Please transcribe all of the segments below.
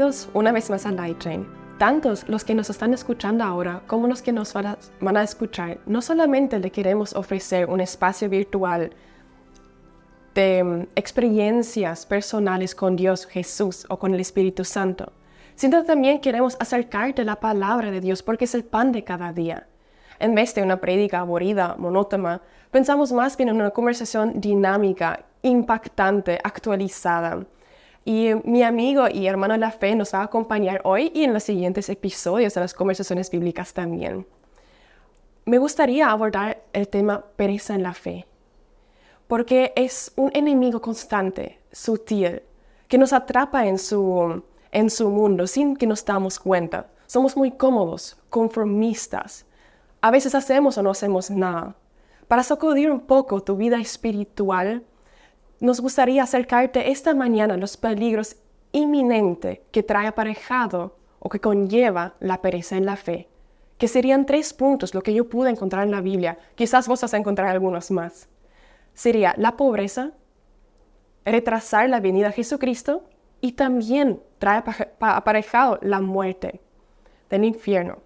Bienvenidos una vez más a Light Train. Tantos los que nos están escuchando ahora como los que nos van a escuchar, no solamente le queremos ofrecer un espacio virtual de experiencias personales con Dios, Jesús o con el Espíritu Santo, sino también queremos acercarte la palabra de Dios porque es el pan de cada día. En vez de una prédica aburrida, monótona, pensamos más bien en una conversación dinámica, impactante, actualizada. Y mi amigo y hermano de la fe nos va a acompañar hoy y en los siguientes episodios de las conversaciones bíblicas también. Me gustaría abordar el tema pereza en la fe, porque es un enemigo constante, sutil, que nos atrapa en su mundo sin que nos damos cuenta. Somos muy cómodos, conformistas. A veces hacemos o no hacemos nada. Para sacudir un poco tu vida espiritual, nos gustaría acercarte esta mañana a los peligros inminentes que trae aparejado o que conlleva la pereza en la fe, que serían 3 puntos lo que yo pude encontrar en la Biblia. Quizás vos vas a encontrar algunos más. Sería la pobreza, retrasar la venida de Jesucristo y también trae aparejado la muerte del infierno.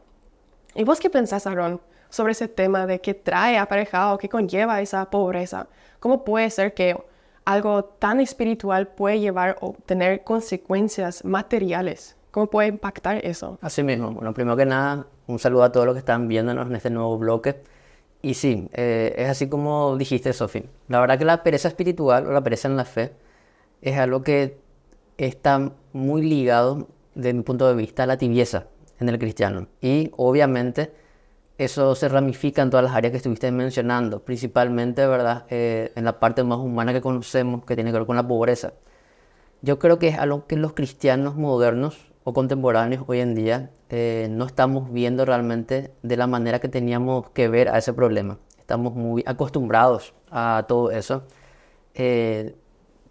¿Y vos qué pensás, Aarón, sobre ese tema de qué trae aparejado, qué conlleva esa pobreza? ¿Cómo puede ser que algo tan espiritual puede llevar o tener consecuencias materiales? ¿Cómo puede impactar eso? Así mismo. Bueno, primero que nada, un saludo a todos los que están viéndonos en este nuevo bloque. Y sí, es así como dijiste, Sofi. La verdad que la pereza espiritual o la pereza en la fe es algo que está muy ligado, desde mi punto de vista, a la tibieza en el cristiano. Y obviamente eso se ramifica en todas las áreas que estuviste mencionando, principalmente, ¿verdad? En la parte más humana que conocemos, que tiene que ver con la pobreza. Yo creo que es algo que los cristianos modernos o contemporáneos hoy en día no estamos viendo realmente de la manera que teníamos que ver a ese problema. Estamos muy acostumbrados a todo eso.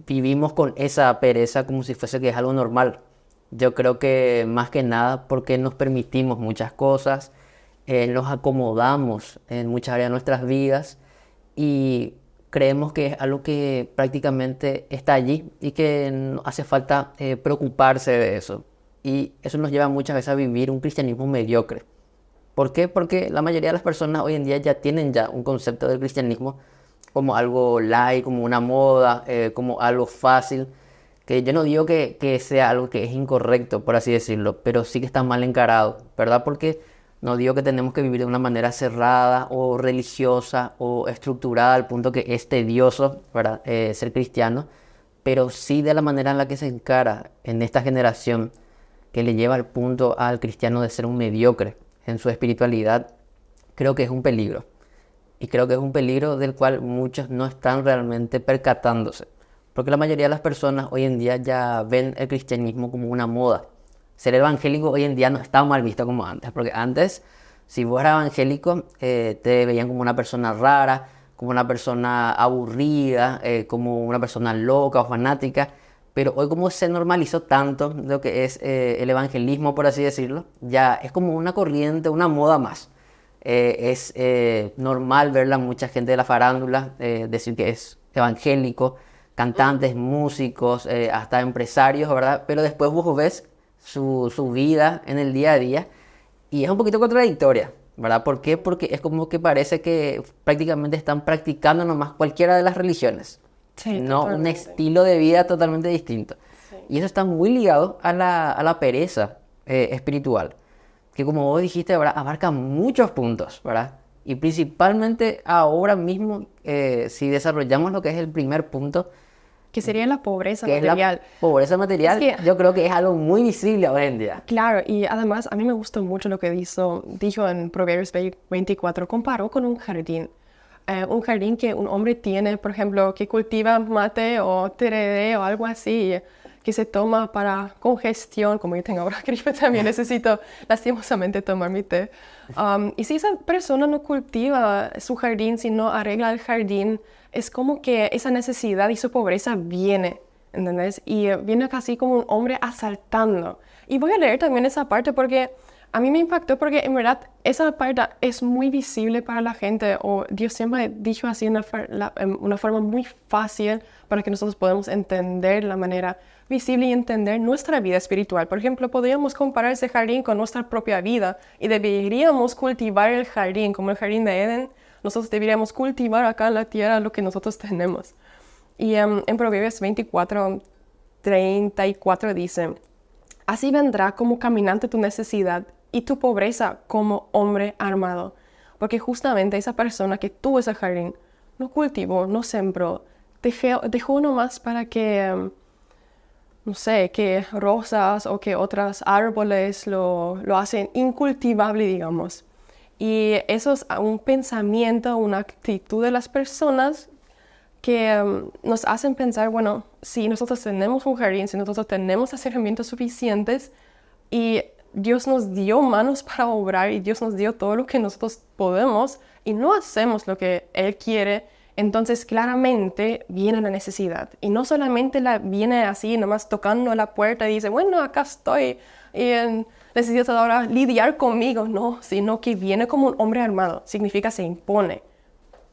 Vivimos con esa pereza como si fuese que es algo normal. Yo creo que más que nada porque nos permitimos muchas cosas, nos acomodamos en muchas áreas de nuestras vidas y creemos que es algo que prácticamente está allí y que no hace falta preocuparse de eso. Y eso nos lleva muchas veces a vivir un cristianismo mediocre. ¿Por qué? Porque la mayoría de las personas hoy en día ya tienen un concepto del cristianismo como algo light, como una moda, como algo fácil. Que yo no digo que sea algo que es incorrecto, por así decirlo, pero sí que está mal encarado, ¿verdad? Porque no digo que tenemos que vivir de una manera cerrada o religiosa o estructurada al punto que es tedioso, ¿verdad? Ser cristiano, pero sí de la manera en la que se encara en esta generación que le lleva al punto al cristiano de ser un mediocre en su espiritualidad, creo que es un peligro. Y creo que es un peligro del cual muchos no están realmente percatándose. Porque la mayoría de las personas hoy en día ya ven el cristianismo como una moda. Ser evangélico hoy en día no está mal visto como antes. Porque antes, si vos eras evangélico, te veían como una persona rara, como una persona aburrida, como una persona loca o fanática. Pero hoy como se normalizó tanto lo que es el evangelismo, por así decirlo, ya es como una corriente, una moda más. Es normal verla mucha gente de la farándula decir que es evangélico, cantantes, músicos, hasta empresarios, ¿verdad? Pero después vos ves su vida en el día a día y es un poquito contradictoria, ¿verdad? ¿Por qué? Porque es como que parece que prácticamente están practicando nomás cualquiera de las religiones. Sí, No, totalmente. un estilo de vida totalmente distinto. Sí. Y eso está muy ligado a la pereza espiritual, que como vos dijiste, ¿verdad? Abarca muchos puntos, ¿verdad? Y principalmente ahora mismo, si desarrollamos lo que es el primer punto, Que sería la pobreza que material. es la pobreza material, Es que, yo creo que es algo muy visible hoy en día. claro, y además a mí me gustó mucho lo que dijo en Proverbios 24, comparó con un jardín. Un jardín que un hombre tiene, por ejemplo, que cultiva mate o tereré o algo así, que se toma para congestión, como yo tengo ahora gripe también necesito lastimosamente tomar mi té. Y si esa persona no cultiva su jardín, si no arregla el jardín, es como que esa necesidad y su pobreza viene, ¿entendés? Y viene casi como un hombre asaltando. Y voy a leer también esa parte porque a mí me impactó porque en verdad esa parte es muy visible para la gente, o Dios siempre dijo así en una forma muy fácil para que nosotros podamos entender la manera visible y entender nuestra vida espiritual. Por ejemplo, podríamos comparar ese jardín con nuestra propia vida y deberíamos cultivar el jardín, como el jardín de Edén. Nosotros deberíamos cultivar acá en la tierra lo que nosotros tenemos. Y en Proverbios 24:34 dice: así vendrá como caminante tu necesidad y tu pobreza como hombre armado. Porque justamente esa persona que tuvo ese jardín no cultivó, no sembró, dejó nomás para que, no sé, que rosas o que otros árboles lo hacen incultivable, digamos. Y eso es un pensamiento, una actitud de las personas que nos hacen pensar, bueno, si nosotros tenemos un jardín, si nosotros tenemos las herramientas suficientes y Dios nos dio manos para obrar y Dios nos dio todo lo que nosotros podemos y no hacemos lo que Él quiere, entonces claramente viene la necesidad. Y no solamente viene así, nomás tocando la puerta y dice, bueno, acá estoy y necesitas ahora lidiar conmigo, no, sino que viene como un hombre armado, significa se impone,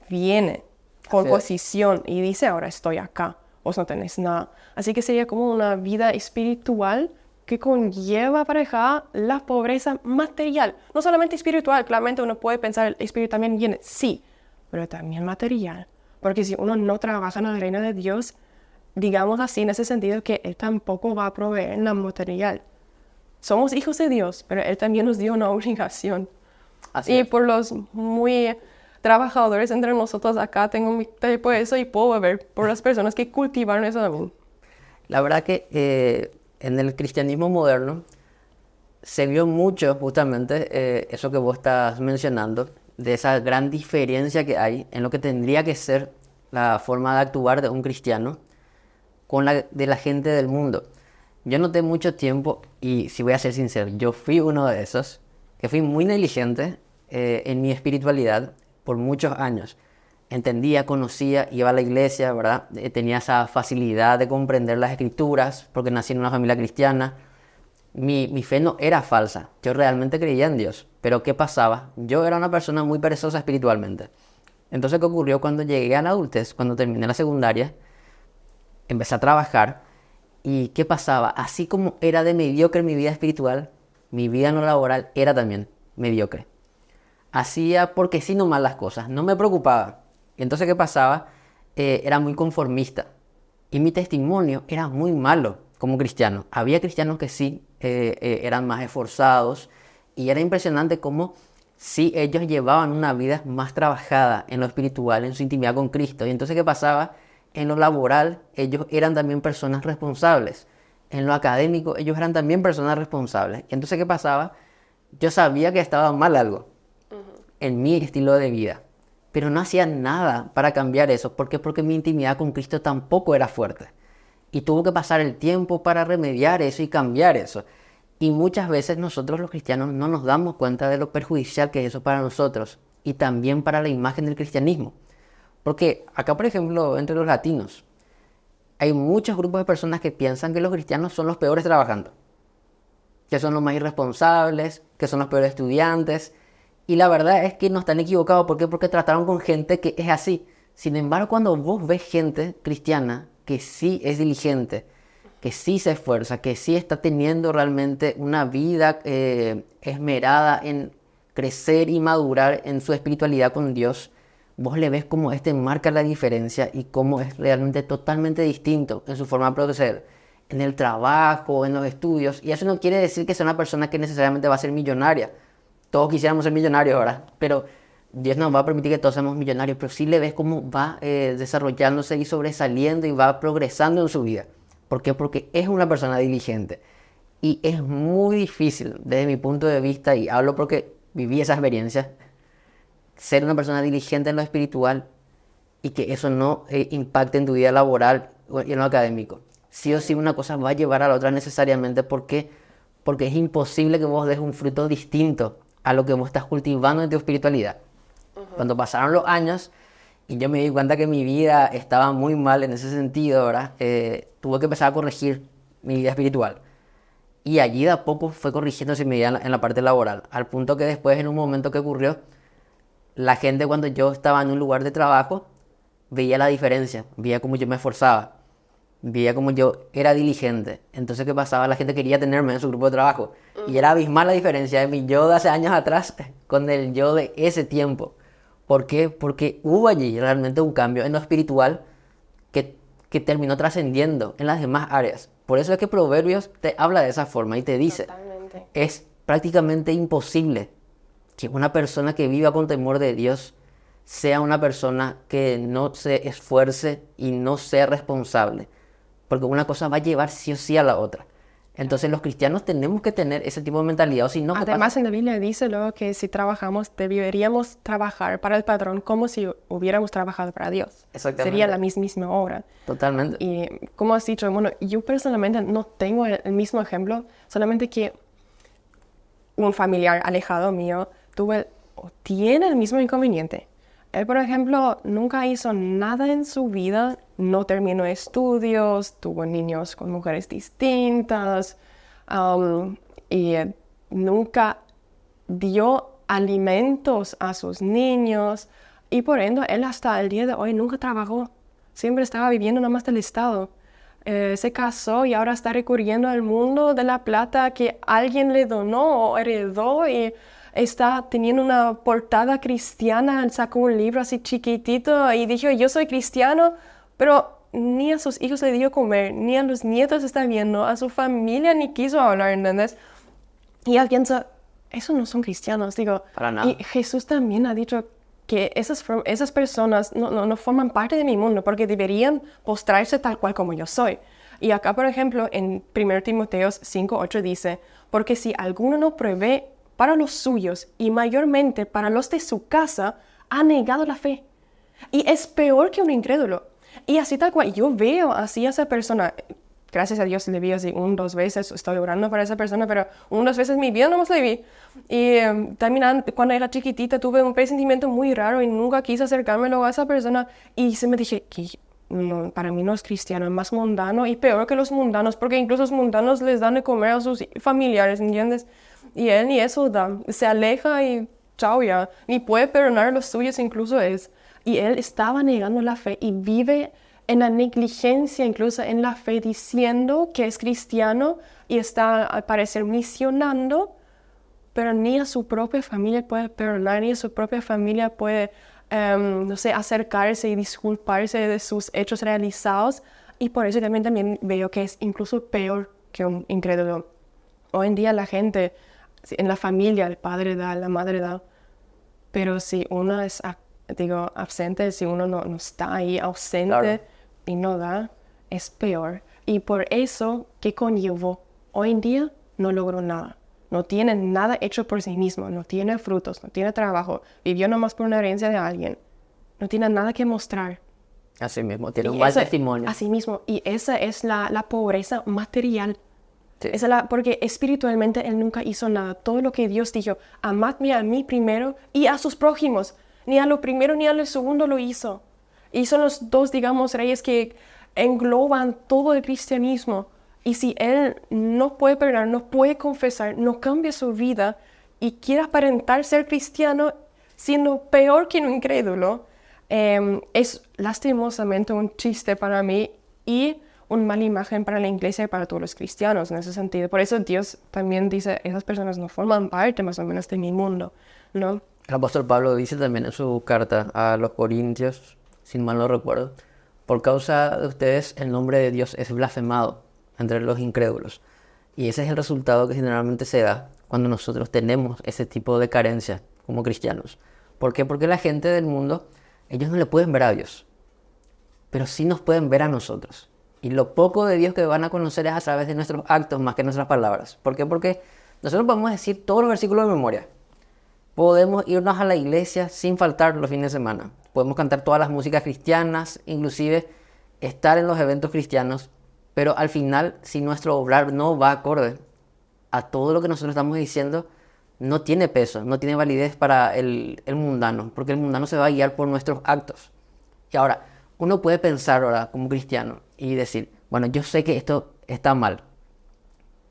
viene con posición y dice, ahora estoy acá, vos no tenés nada. Así que sería como una vida espiritual que conlleva aparejada la pobreza material. No solamente espiritual, claramente uno puede pensar, el espíritu también viene, sí, pero también material. Porque si uno no trabaja en el reino de Dios, digamos así, en ese sentido que Él tampoco va a proveer en la material. Somos hijos de Dios, pero Él también nos dio una obligación. Y por los muy trabajadores entre nosotros acá, tengo mi por eso y puedo ver por las personas que cultivaron eso también. La verdad que en el cristianismo moderno se vio mucho justamente eso que vos estás mencionando, de esa gran diferencia que hay en lo que tendría que ser la forma de actuar de un cristiano con la de la gente del mundo. Yo noté mucho tiempo, y si voy a ser sincero, yo fui uno de esos, que fui muy negligente en mi espiritualidad por muchos años. Entendía, conocía, iba a la iglesia, ¿verdad? Tenía esa facilidad de comprender las escrituras porque nací en una familia cristiana. Mi fe no era falsa, yo realmente creía en Dios. Pero ¿qué pasaba? Yo era una persona muy perezosa espiritualmente. Entonces, ¿qué ocurrió cuando llegué a la adultez? Cuando terminé la secundaria, empecé a trabajar. ¿Y qué pasaba? Así como era de mediocre mi vida espiritual, mi vida no laboral era también mediocre. Hacía porque sí nomás las cosas, no me preocupaba. Y entonces, ¿qué pasaba? Era muy conformista. Y mi testimonio era muy malo como cristiano. Había cristianos que sí eran más esforzados. Y era impresionante cómo sí ellos llevaban una vida más trabajada en lo espiritual, en su intimidad con Cristo. Y entonces, ¿qué pasaba? En lo laboral, ellos eran también personas responsables. En lo académico, ellos eran también personas responsables. Y entonces, ¿qué pasaba? Yo sabía que estaba mal algo en mi estilo de vida, pero no hacía nada para cambiar eso. ¿Por qué? Porque mi intimidad con Cristo tampoco era fuerte. Y tuvo que pasar el tiempo para remediar eso y cambiar eso. Y muchas veces nosotros los cristianos no nos damos cuenta de lo perjudicial que es eso para nosotros y también para la imagen del cristianismo. Porque acá, por ejemplo, entre los latinos, hay muchos grupos de personas que piensan que los cristianos son los peores trabajando, que son los más irresponsables, que son los peores estudiantes. Y la verdad es que no están equivocados. ¿Por qué? Porque trataron con gente que es así. Sin embargo, cuando vos ves gente cristiana que sí es diligente, que sí se esfuerza, que sí está teniendo realmente una vida esmerada en crecer y madurar en su espiritualidad con Dios, vos le ves cómo marca la diferencia y cómo es realmente totalmente distinto en su forma de proceder, en el trabajo, en los estudios. Y eso no quiere decir que sea una persona que necesariamente va a ser millonaria. Todos quisiéramos ser millonarios ahora, pero Dios no va a permitir que todos seamos millonarios, pero sí le ves cómo va desarrollándose y sobresaliendo y va progresando en su vida. ¿Por qué? Porque es una persona diligente. Y es muy difícil, desde mi punto de vista, y hablo porque viví esa experiencia, ser una persona diligente en lo espiritual y que eso no impacte en tu vida laboral y en lo académico. Sí o sí una cosa va a llevar a la otra necesariamente. ¿Por qué? Porque es imposible que vos des un fruto distinto a lo que vos estás cultivando en tu espiritualidad. Cuando pasaron los años y yo me di cuenta que mi vida estaba muy mal en ese sentido, ¿verdad? Tuve que empezar a corregir mi vida espiritual. Y allí de a poco fue corrigiéndose mi vida en la parte laboral. Al punto que después, en un momento que ocurrió, la gente cuando yo estaba en un lugar de trabajo veía la diferencia, veía cómo yo me esforzaba. veía como yo era diligente. Entonces, ¿qué pasaba? La gente quería tenerme en su grupo de trabajo. Y era abismal la diferencia de mi yo de hace años atrás con el yo de ese tiempo. ¿Por qué? Porque hubo allí realmente un cambio en lo espiritual que terminó trascendiendo en las demás áreas. Por eso es que Proverbios te habla de esa forma y te dice, Totalmente. es prácticamente imposible que una persona que viva con temor de Dios sea una persona que no se esfuerce y no sea responsable, porque una cosa va a llevar sí o sí a la otra. Entonces los cristianos tenemos que tener ese tipo de mentalidad, o si no, ¿qué Además, pasa? en la Biblia dice luego que si trabajamos, deberíamos trabajar para el patrón como si hubiéramos trabajado para Dios. Exactamente. Sería la mismísima obra. Totalmente. Y como has dicho, bueno, yo personalmente no tengo el mismo ejemplo, solamente que un familiar alejado mío tiene el mismo inconveniente. Él, por ejemplo, nunca hizo nada en su vida, no terminó estudios, tuvo niños con mujeres distintas, y nunca dio alimentos a sus niños, y por ende él hasta el día de hoy nunca trabajó, siempre estaba viviendo nada más del Estado. Se casó y ahora está recurriendo al mundo de la plata que alguien le donó o heredó, y está teniendo una portada cristiana. Él sacó un libro así chiquitito y dijo, yo soy cristiano, pero ni a sus hijos le dio comer, ni a los nietos está viendo, a su familia ni quiso hablar, ¿entendés? Y él piensa, esos no son cristianos, digo. Para nada. Y Jesús también ha dicho que esas personas no forman parte de mi mundo porque deberían postrarse tal cual como yo soy. Y acá, por ejemplo, en 1 Timoteo 5:8 dice, porque si alguno no provee para los suyos y mayormente para los de su casa, ha negado la fe. Y es peor que un incrédulo. Y así tal cual, yo veo así a esa persona. Gracias a Dios le vi así 1, 2 veces, estoy orando para esa persona, pero 1, 2 veces en mi vida no más le vi. Y también cuando era chiquitita tuve un presentimiento muy raro y nunca quise acercármelo a esa persona. Y se me dije, que no, para mí no es cristiano, es más mundano y peor que los mundanos, porque incluso los mundanos les dan de comer a sus familiares, ¿entiendes? Y él ni eso da, se aleja y chao ya, ni puede perdonar a los suyos incluso es. Y él estaba negando la fe y vive en la negligencia, incluso en la fe, diciendo que es cristiano y está al parecer misionando, pero ni a su propia familia puede perdonar, ni a su propia familia puede, no sé, acercarse y disculparse de sus hechos realizados. Y por eso también veo que es incluso peor que un incrédulo. Hoy en día la gente, en la familia, el padre da, la madre da, pero si uno es, absente, si uno no está ahí ausente, Claro. y no da, es peor. Y por eso, ¿qué conllevó? Hoy en día no logró nada. No tiene nada hecho por sí mismo, no tiene frutos, no tiene trabajo, vivió nomás por una herencia de alguien. No tiene nada que mostrar. Así mismo, tiene un Y mal esa- testimonio. Así mismo, y esa es la pobreza material. Sí. Porque espiritualmente él nunca hizo nada. Todo lo que Dios dijo, amadme a mí primero y a sus prójimos. Ni a lo primero ni a lo segundo lo hizo. Y son los dos, digamos, reyes que engloban todo el cristianismo. Y si él no puede perdonar, no puede confesar, no cambia su vida y quiere aparentar ser cristiano siendo peor que un incrédulo, es lastimosamente un chiste para mí y una mala imagen para la iglesia y para todos los cristianos en ese sentido. Por eso Dios también dice, esas personas no forman parte más o menos de mi mundo, ¿no? El apóstol Pablo dice también en su carta a los Corintios, sin mal no recuerdo, por causa de ustedes el nombre de Dios es blasfemado entre los incrédulos. Y ese es el resultado que generalmente se da cuando nosotros tenemos ese tipo de carencias como cristianos. ¿Por qué? Porque la gente del mundo, ellos no le pueden ver a Dios, pero sí nos pueden ver a nosotros. Y lo poco de Dios que van a conocer es a través de nuestros actos más que nuestras palabras. ¿Por qué? Porque nosotros podemos decir todos los versículos de memoria. Podemos irnos a la iglesia sin faltar los fines de semana. Podemos cantar todas las músicas cristianas, inclusive estar en los eventos cristianos. Pero al final, si nuestro obrar no va acorde a todo lo que nosotros estamos diciendo, no tiene peso, no tiene validez para el mundano. Porque el mundano se va a guiar por nuestros actos. Y ahora, uno puede pensar ahora como cristiano y decir, bueno, yo sé que esto está mal.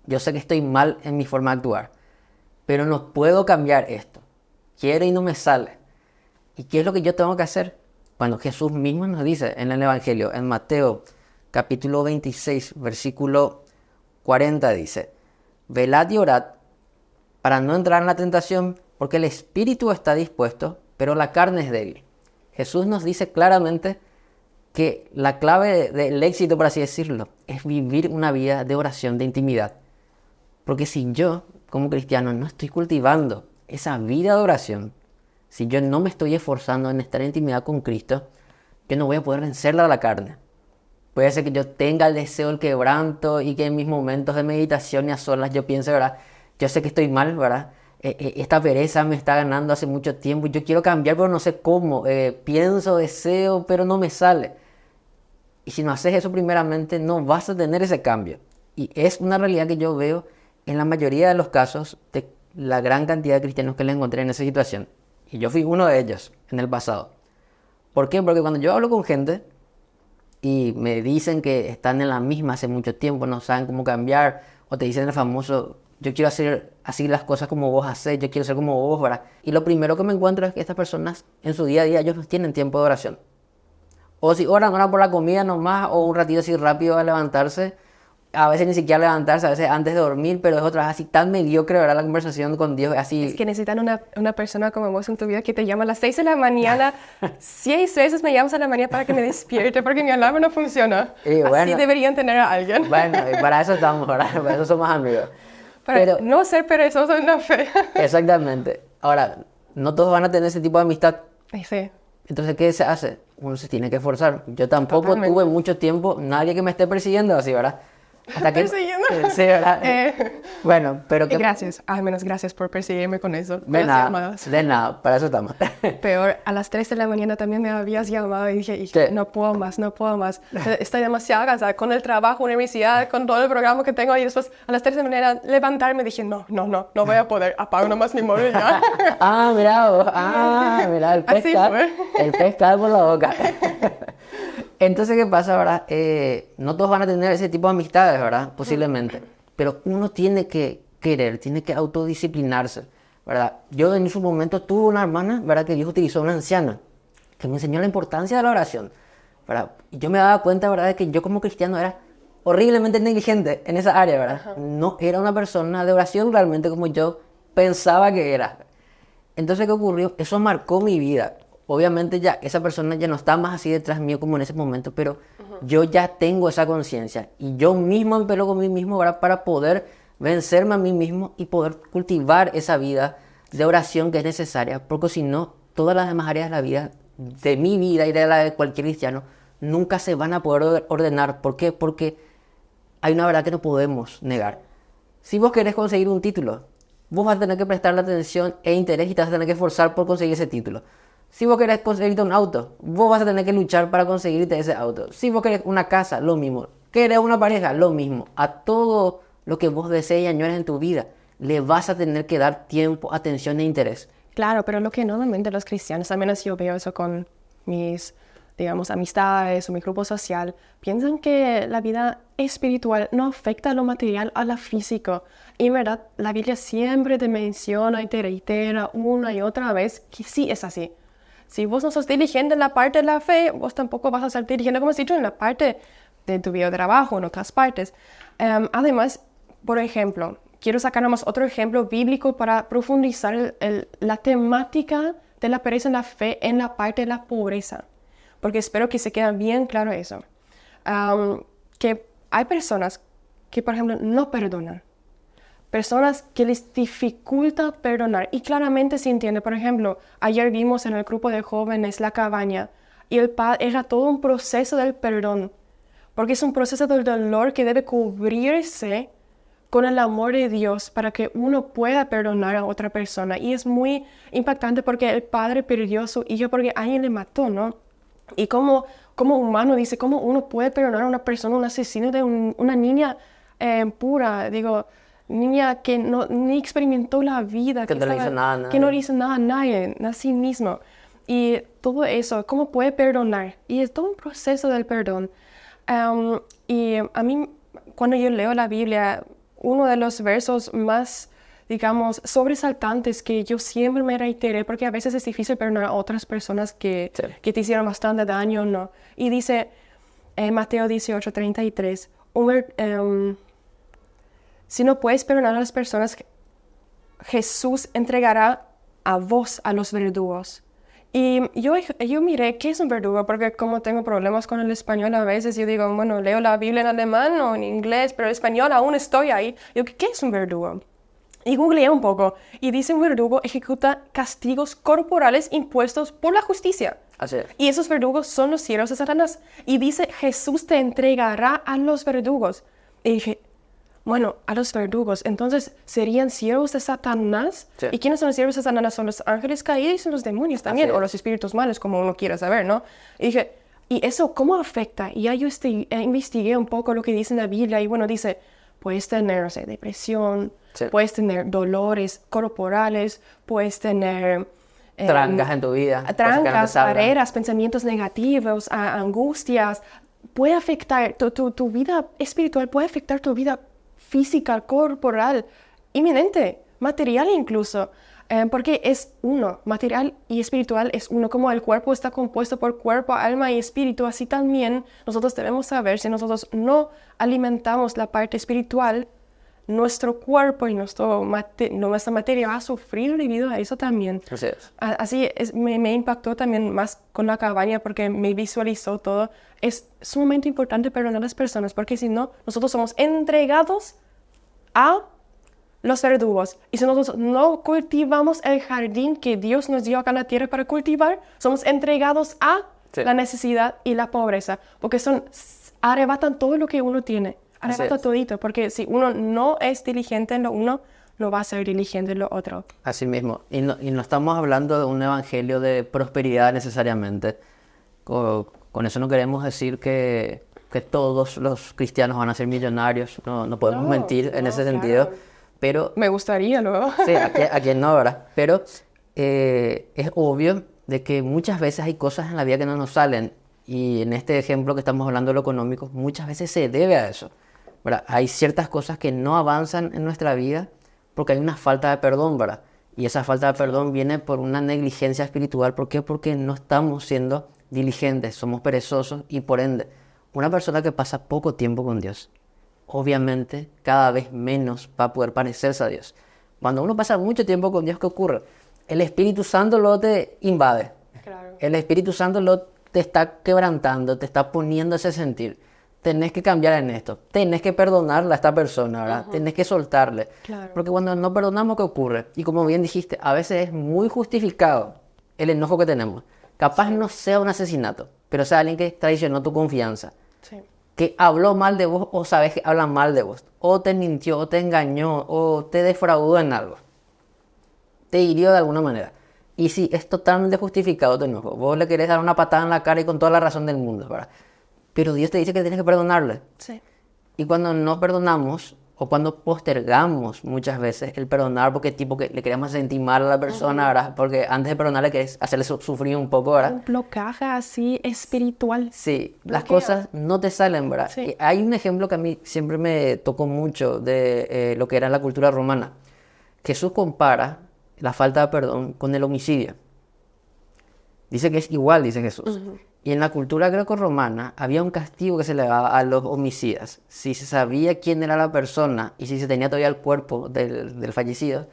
Yo sé que estoy mal en mi forma de actuar. Pero no puedo cambiar esto. Quiero y no me sale. ¿Y qué es lo que yo tengo que hacer? Bueno, Jesús mismo nos dice en el Evangelio, en Mateo capítulo 26, versículo 40 dice: velad y orad para no entrar en la tentación, porque el espíritu está dispuesto, pero la carne es débil. Jesús nos dice claramente que la clave del éxito, por así decirlo, es vivir una vida de oración, de intimidad. Porque si yo, como cristiano, no estoy cultivando esa vida de oración, si yo no me estoy esforzando en estar en intimidad con Cristo, yo no voy a poder vencerla a la carne. Puede ser que yo tenga el deseo, el quebranto, y que en mis momentos de meditación y a solas yo piense, ¿verdad? Yo sé que estoy mal, ¿verdad? Esta pereza me está ganando hace mucho tiempo. Yo quiero cambiar, pero no sé cómo. Pienso, deseo, pero no me sale. Y si no haces eso primeramente, no vas a tener ese cambio. Y es una realidad que yo veo en la mayoría de los casos de la gran cantidad de cristianos que les encontré en esa situación. Y yo fui uno de ellos en el pasado. ¿Por qué? Porque cuando yo hablo con gente y me dicen que están en la misma hace mucho tiempo, no saben cómo cambiar, o te dicen el famoso: yo quiero hacer así las cosas como vos hacés, yo quiero ser como vos, ¿verdad? Y lo primero que me encuentro es que estas personas en su día a día ellos no tienen tiempo de oración. O si oran por la comida nomás, o un ratito así rápido a levantarse. A veces ni siquiera levantarse, a veces antes de dormir, pero es otra vez así tan mediocre, ¿verdad? La conversación con Dios, así... Es que necesitan una persona como vos en tu vida que te llama a las 6 de la mañana. 6 veces me llamas a la mañana para que me despierte, porque mi alarma no funciona. Y bueno, así deberían tener a alguien. Bueno, y para eso estamos, ¿verdad? Para eso somos amigos. Para Pero, no ser perezoso en la fe. exactamente. Ahora, no todos van a tener ese tipo de amistad. Sí. Entonces, ¿qué se hace? Uno se tiene que esforzar. Yo tampoco Totalmente. tuve mucho tiempo, nadie que me esté persiguiendo así, ¿verdad? Hasta que... ¿Persiguiendo? Sí, ¿verdad? Bueno, pero que... Gracias. Al menos gracias por perseguirme con eso. De nada, para eso estamos. Peor, a las 3 de la mañana también me habías llamado y dije, Sí. no puedo más. Estoy demasiado cansada con el trabajo, universidad, con todo el programa que tengo. Y después a las 3 de la mañana levantarme dije, no voy a poder. Apago nomás mi móvil ya. Mira, el Así pescado. fue. El pescado por la boca. Entonces, ¿qué pasa, verdad? No todos van a tener ese tipo de amistades, ¿verdad? Posiblemente. Pero uno tiene que querer, tiene que autodisciplinarse, ¿verdad? Yo en su momento tuve una hermana, ¿verdad? Que Dios utilizó, una anciana, que me enseñó la importancia de la oración, ¿verdad? Y yo me daba cuenta, ¿verdad? De que yo como cristiano era horriblemente negligente en esa área, ¿verdad? Ajá. No era una persona de oración realmente como yo pensaba que era. Entonces, ¿qué ocurrió? Eso marcó mi vida. Obviamente ya esa persona ya no está más así detrás mío como en ese momento, pero yo ya tengo esa conciencia y yo mismo me peleo con mí mismo, ¿verdad? Para poder vencerme a mí mismo y poder cultivar esa vida de oración que es necesaria, porque si no, todas las demás áreas de la vida, de mi vida y de la de cualquier cristiano, nunca se van a poder ordenar. ¿Por qué? Porque hay una verdad que no podemos negar. Si vos querés conseguir un título, vos vas a tener que prestarle atención e interés y te vas a tener que esforzar por conseguir ese título. Si vos querés conseguirte un auto, vos vas a tener que luchar para conseguirte ese auto. Si vos querés una casa, lo mismo. Querés una pareja, lo mismo. A todo lo que vos desees y añores en tu vida, le vas a tener que dar tiempo, atención e interés. Claro, pero lo que normalmente los cristianos, al menos yo veo eso con mis, digamos, amistades o mi grupo social, piensan que la vida espiritual no afecta a lo material, a lo físico. Y en verdad, la Biblia siempre te menciona y te reitera una y otra vez que sí es así. Si vos no sos diligente en la parte de la fe, vos tampoco vas a ser diligente, como has dicho, en la parte de tu vida de trabajo, en otras partes. Además, por ejemplo, quiero sacar nomás otro ejemplo bíblico para profundizar la temática de la pereza en la fe en la parte de la pobreza. Porque espero que se quede bien claro eso. Que hay personas que, por ejemplo, no perdonan. Personas que les dificulta perdonar. Y claramente se entiende. Por ejemplo, ayer vimos en el grupo de jóvenes La Cabaña. Y era todo un proceso del perdón. Porque es un proceso del dolor que debe cubrirse con el amor de Dios para que uno pueda perdonar a otra persona. Y es muy impactante porque el padre perdió a su hijo porque alguien le mató, ¿no? Y como humano dice, ¿cómo uno puede perdonar a una persona, un asesino de una niña pura? Digo, niña que ni experimentó la vida. Que no le hizo nada a nadie. Que no le hizo nada a nadie, a sí mismo. Y todo eso, ¿cómo puede perdonar? Y es todo un proceso del perdón. Y a mí, cuando yo leo la Biblia, uno de los versos más, digamos, sobresaltantes que yo siempre me reiteré, porque a veces es difícil perdonar a otras personas que te hicieron bastante daño, ¿no? Y dice, en Mateo 18:33, si no puedes perdonar a las personas, Jesús entregará a vos a los verdugos. Y yo miré qué es un verdugo, porque como tengo problemas con el español a veces, yo digo, bueno, leo la Biblia en alemán o en inglés, pero en español aún estoy ahí. Yo, ¿qué es un verdugo? Y googleé un poco, y dice un verdugo ejecuta castigos corporales impuestos por la justicia. Así es. Y esos verdugos son los siervos de Satanás. Y dice, Jesús te entregará a los verdugos. Y dije, bueno, a los verdugos, entonces, ¿serían siervos de Satanás? Sí. ¿Y quiénes son los siervos de Satanás? Son los ángeles caídos y son los demonios también, o los espíritus malos, como uno quiera saber, ¿no? Y dije, ¿y eso cómo afecta? Y ya yo investigué un poco lo que dice en la Biblia, y bueno, dice, puedes tener, o sea, depresión, Sí. puedes tener dolores corporales, puedes tener... Trancas en tu vida. cosas que no te trancas, salgan. barreras, pensamientos negativos, angustias. Puede afectar tu vida espiritual, puede afectar tu vida física, corporal, inminente, material incluso. Porque es uno, material y espiritual es uno. Como el cuerpo está compuesto por cuerpo, alma y espíritu, así también nosotros debemos saber, si nosotros no alimentamos la parte espiritual, nuestro cuerpo y nuestra materia va a sufrir debido a eso también. Así es. Así me impactó también más con la cabaña porque me visualizó todo. Es sumamente importante perdonar a las personas porque si no, nosotros somos entregados a los verdugos. Y si nosotros no cultivamos el jardín que Dios nos dio acá en la tierra para cultivar, somos entregados a la necesidad y la pobreza. Porque arrebatan todo lo que uno tiene. Arrebata todito, porque si uno no es diligente en lo uno, no va a ser diligente en lo otro. Así mismo. Y no estamos hablando de un evangelio de prosperidad necesariamente. Con eso no queremos decir que todos los cristianos van a ser millonarios. No podemos mentir en ese sentido. Pero, me gustaría luego. Sí, a quien no, ¿verdad? Pero es obvio de que muchas veces hay cosas en la vida que no nos salen. Y en este ejemplo que estamos hablando de lo económico, muchas veces se debe a eso, ¿verdad? Hay ciertas cosas que no avanzan en nuestra vida porque hay una falta de perdón, ¿verdad? Y esa falta de perdón viene por una negligencia espiritual. ¿Por qué? Porque no estamos siendo diligentes, somos perezosos y por ende, una persona que pasa poco tiempo con Dios, obviamente cada vez menos va a poder parecerse a Dios. Cuando uno pasa mucho tiempo con Dios, ¿qué ocurre? El Espíritu Santo lo te invade. Claro. El Espíritu Santo te está quebrantando, te está poniendo ese sentir. Tenés que cambiar en esto. Tenés que perdonarle a esta persona, ¿verdad? Tenés que soltarle. Claro. Porque cuando no perdonamos, ¿qué ocurre? Y como bien dijiste, a veces es muy justificado el enojo que tenemos. Capaz no sea un asesinato, pero sea alguien que traicionó tu confianza. Sí. Que habló mal de vos o sabes que habla mal de vos. O te mintió, o te engañó, o te defraudó en algo. Te hirió de alguna manera. Y sí, es totalmente justificado tu enojo. Vos le querés dar una patada en la cara y con toda la razón del mundo, ¿verdad? Pero Dios te dice que tienes que perdonarle. Sí. Y cuando no perdonamos, o cuando postergamos muchas veces el perdonar, porque tipo que le queremos sentir mal a la persona, ¿verdad? Porque antes de perdonarle querés hacerle sufrir un poco, ¿verdad? Un blocaje así espiritual. Sí, Bloqueo. las cosas no te salen, ¿verdad? Sí. Y hay un ejemplo que a mí siempre me tocó mucho de lo que era la cultura romana. Jesús compara la falta de perdón con el homicidio. Dice que es igual, dice Jesús. Y en la cultura greco-romana había un castigo que se le daba a los homicidas. Si se sabía quién era la persona y si se tenía todavía el cuerpo del fallecido,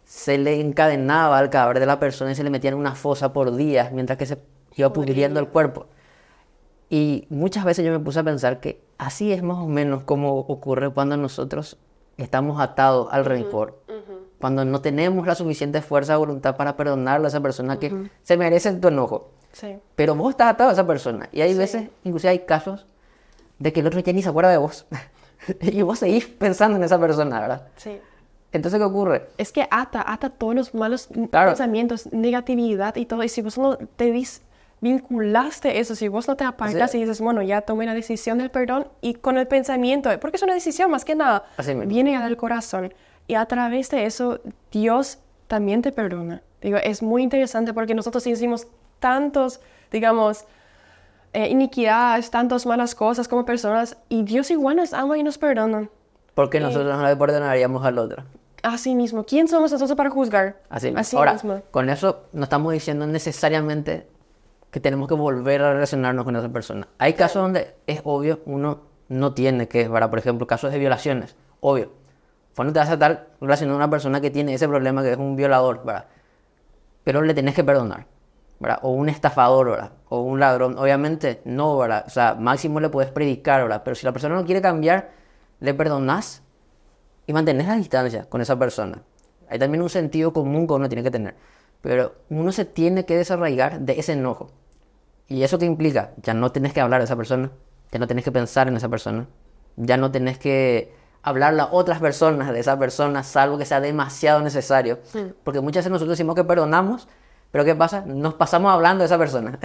se le encadenaba al cadáver de la persona y se le metía en una fosa por días mientras que se iba pudriendo el cuerpo. Y muchas veces yo me puse a pensar que así es más o menos como ocurre cuando nosotros estamos atados al rencor. Cuando no tenemos la suficiente fuerza de voluntad para perdonarle a esa persona que se merece tu enojo. Sí. Pero vos estás atado a esa persona. Y hay veces, inclusive hay casos, de que el otro ya ni se acuerda de vos. Y vos seguís pensando en esa persona, ¿verdad? Sí. Entonces, ¿qué ocurre? Es que ata todos los malos pensamientos, negatividad y todo. Y si vos no te vinculaste eso, si vos no te apartas y dices, bueno, ya tomé la decisión del perdón y con el pensamiento, porque es una decisión más que nada, viene del corazón. Y a través de eso, Dios también te perdona. Digo, es muy interesante porque nosotros hicimos tantos, digamos, iniquidades, tantas malas cosas como personas, y Dios igual nos ama y nos perdona. Porque nosotros no le perdonaríamos al otro. Así mismo. ¿Quién somos nosotros para juzgar? Así mismo. Así Ahora, mismo. con eso no estamos diciendo necesariamente que tenemos que volver a relacionarnos con esa persona. Hay casos donde es obvio, uno no tiene que, ¿verdad? Por ejemplo, casos de violaciones, obvio. Vos no te vas a estar relacionando a una persona que tiene ese problema, que es un violador, ¿verdad? Pero le tenés que perdonar, ¿verdad? O un estafador, ¿verdad? O un ladrón, obviamente no, ¿verdad? O sea, máximo le puedes predicar, ¿verdad? Pero si la persona no quiere cambiar, le perdonás y mantenés la distancia con esa persona. Hay también un sentido común que uno tiene que tener. Pero uno se tiene que desarraigar de ese enojo. ¿Y eso qué implica? Ya no tenés que hablar de esa persona, ya no tenés que pensar en esa persona, ya no tenés que hablarle a otras personas de esa persona, salvo que sea demasiado necesario. Porque muchas veces nosotros decimos que perdonamos, pero ¿qué pasa? Nos pasamos hablando de esa persona.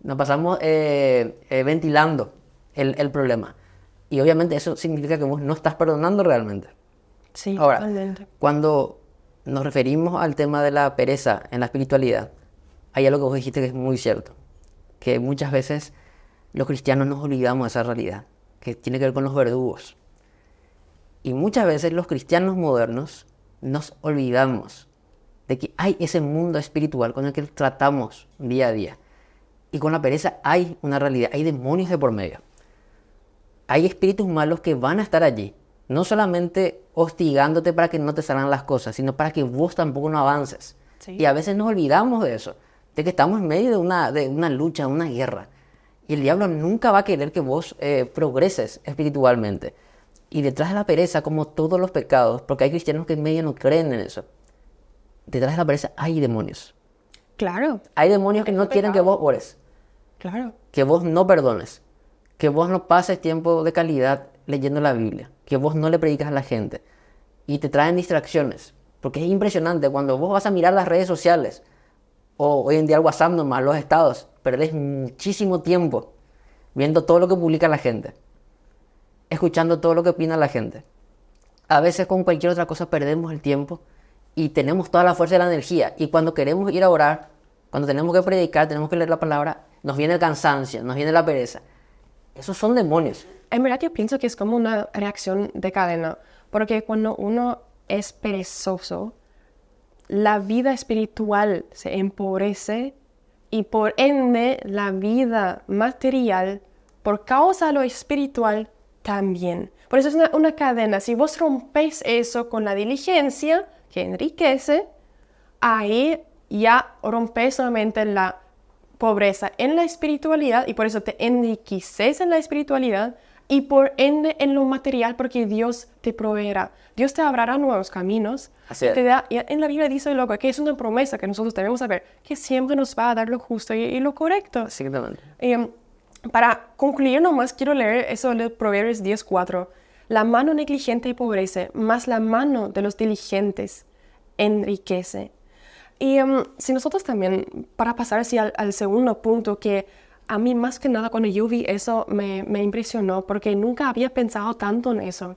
Nos pasamos ventilando el problema. Y obviamente eso significa que vos no estás perdonando realmente. Sí, Ahora, totalmente. cuando nos referimos al tema de la pereza en la espiritualidad, hay algo que vos dijiste que es muy cierto. Que muchas veces los cristianos nos olvidamos de esa realidad, que tiene que ver con los verdugos. Y muchas veces los cristianos modernos nos olvidamos de que hay ese mundo espiritual con el que tratamos día a día. Y con la pereza hay una realidad, hay demonios de por medio. Hay espíritus malos que van a estar allí, no solamente hostigándote para que no te salgan las cosas, sino para que vos tampoco no avances. Sí. Y a veces nos olvidamos de eso, de que estamos en medio de una lucha, de una guerra. Y el diablo nunca va a querer que vos progreses espiritualmente. Y detrás de la pereza, como todos los pecados, porque hay cristianos que en medio no creen en eso, detrás de la pereza hay demonios. Claro, Hay demonios que no quieren que vos ores, claro. que vos no perdones, que vos no pases tiempo de calidad leyendo la Biblia, que vos no le predicas a la gente. Y te traen distracciones. Porque es impresionante, cuando vos vas a mirar las redes sociales, o hoy en día el WhatsApp nomás, los estados, perdés muchísimo tiempo viendo todo lo que publica la gente, escuchando todo lo que opina la gente. A veces con cualquier otra cosa perdemos el tiempo y tenemos toda la fuerza y la energía. Y cuando queremos ir a orar, cuando tenemos que predicar, tenemos que leer la palabra, nos viene el cansancio, nos viene la pereza. Esos son demonios. En verdad yo pienso que es como una reacción de cadena, porque cuando uno es perezoso, la vida espiritual se empobrece y por ende la vida material, por causa de lo espiritual, también. Por eso es una cadena. Si vos rompes eso con la diligencia, que enriquece, ahí ya rompes solamente la pobreza en la espiritualidad y por eso te enriqueces en la espiritualidad y por ende en lo material porque Dios te proveerá. Dios te abrirá nuevos caminos. Así es. Te da, y en la Biblia dice loco que es una promesa que nosotros debemos saber, que siempre nos va a dar lo justo y lo correcto. Exactamente. Para concluir nomás quiero leer eso de Proverbios 10:4. La mano negligente empobrece, mas la mano de los diligentes enriquece. Y si nosotros también, para pasar así al segundo punto, que a mí más que nada cuando yo vi eso me impresionó, porque nunca había pensado tanto en eso,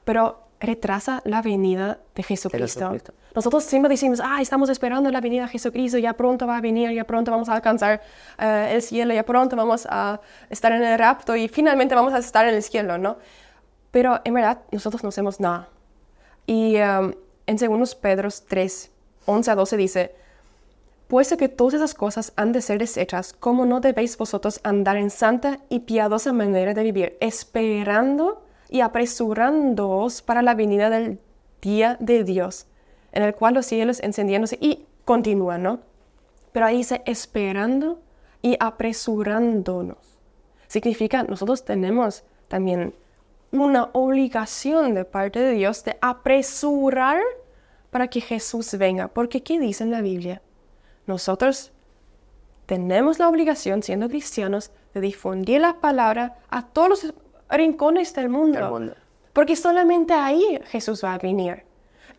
pero retrasa la venida de Jesucristo. Nosotros siempre decimos, estamos esperando la venida de Jesucristo, ya pronto va a venir, ya pronto vamos a alcanzar el cielo, ya pronto vamos a estar en el rapto y finalmente vamos a estar en el cielo, ¿no? Pero en verdad nosotros no hacemos nada. Y en 2 Pedro 3, 11-12 dice, puesto que todas esas cosas han de ser deshechas, ¿cómo no debéis vosotros andar en santa y piadosa manera de vivir, esperando y apresurándoos para la venida del día de Dios, en el cual los cielos encendiéndose y continúan, ¿no? Pero ahí dice esperando y apresurándonos. Significa, nosotros tenemos también una obligación de parte de Dios de apresurar para que Jesús venga. Porque ¿qué dice en la Biblia? Nosotros tenemos la obligación, siendo cristianos, de difundir la palabra a todos los rincones del mundo. Porque solamente ahí Jesús va a venir.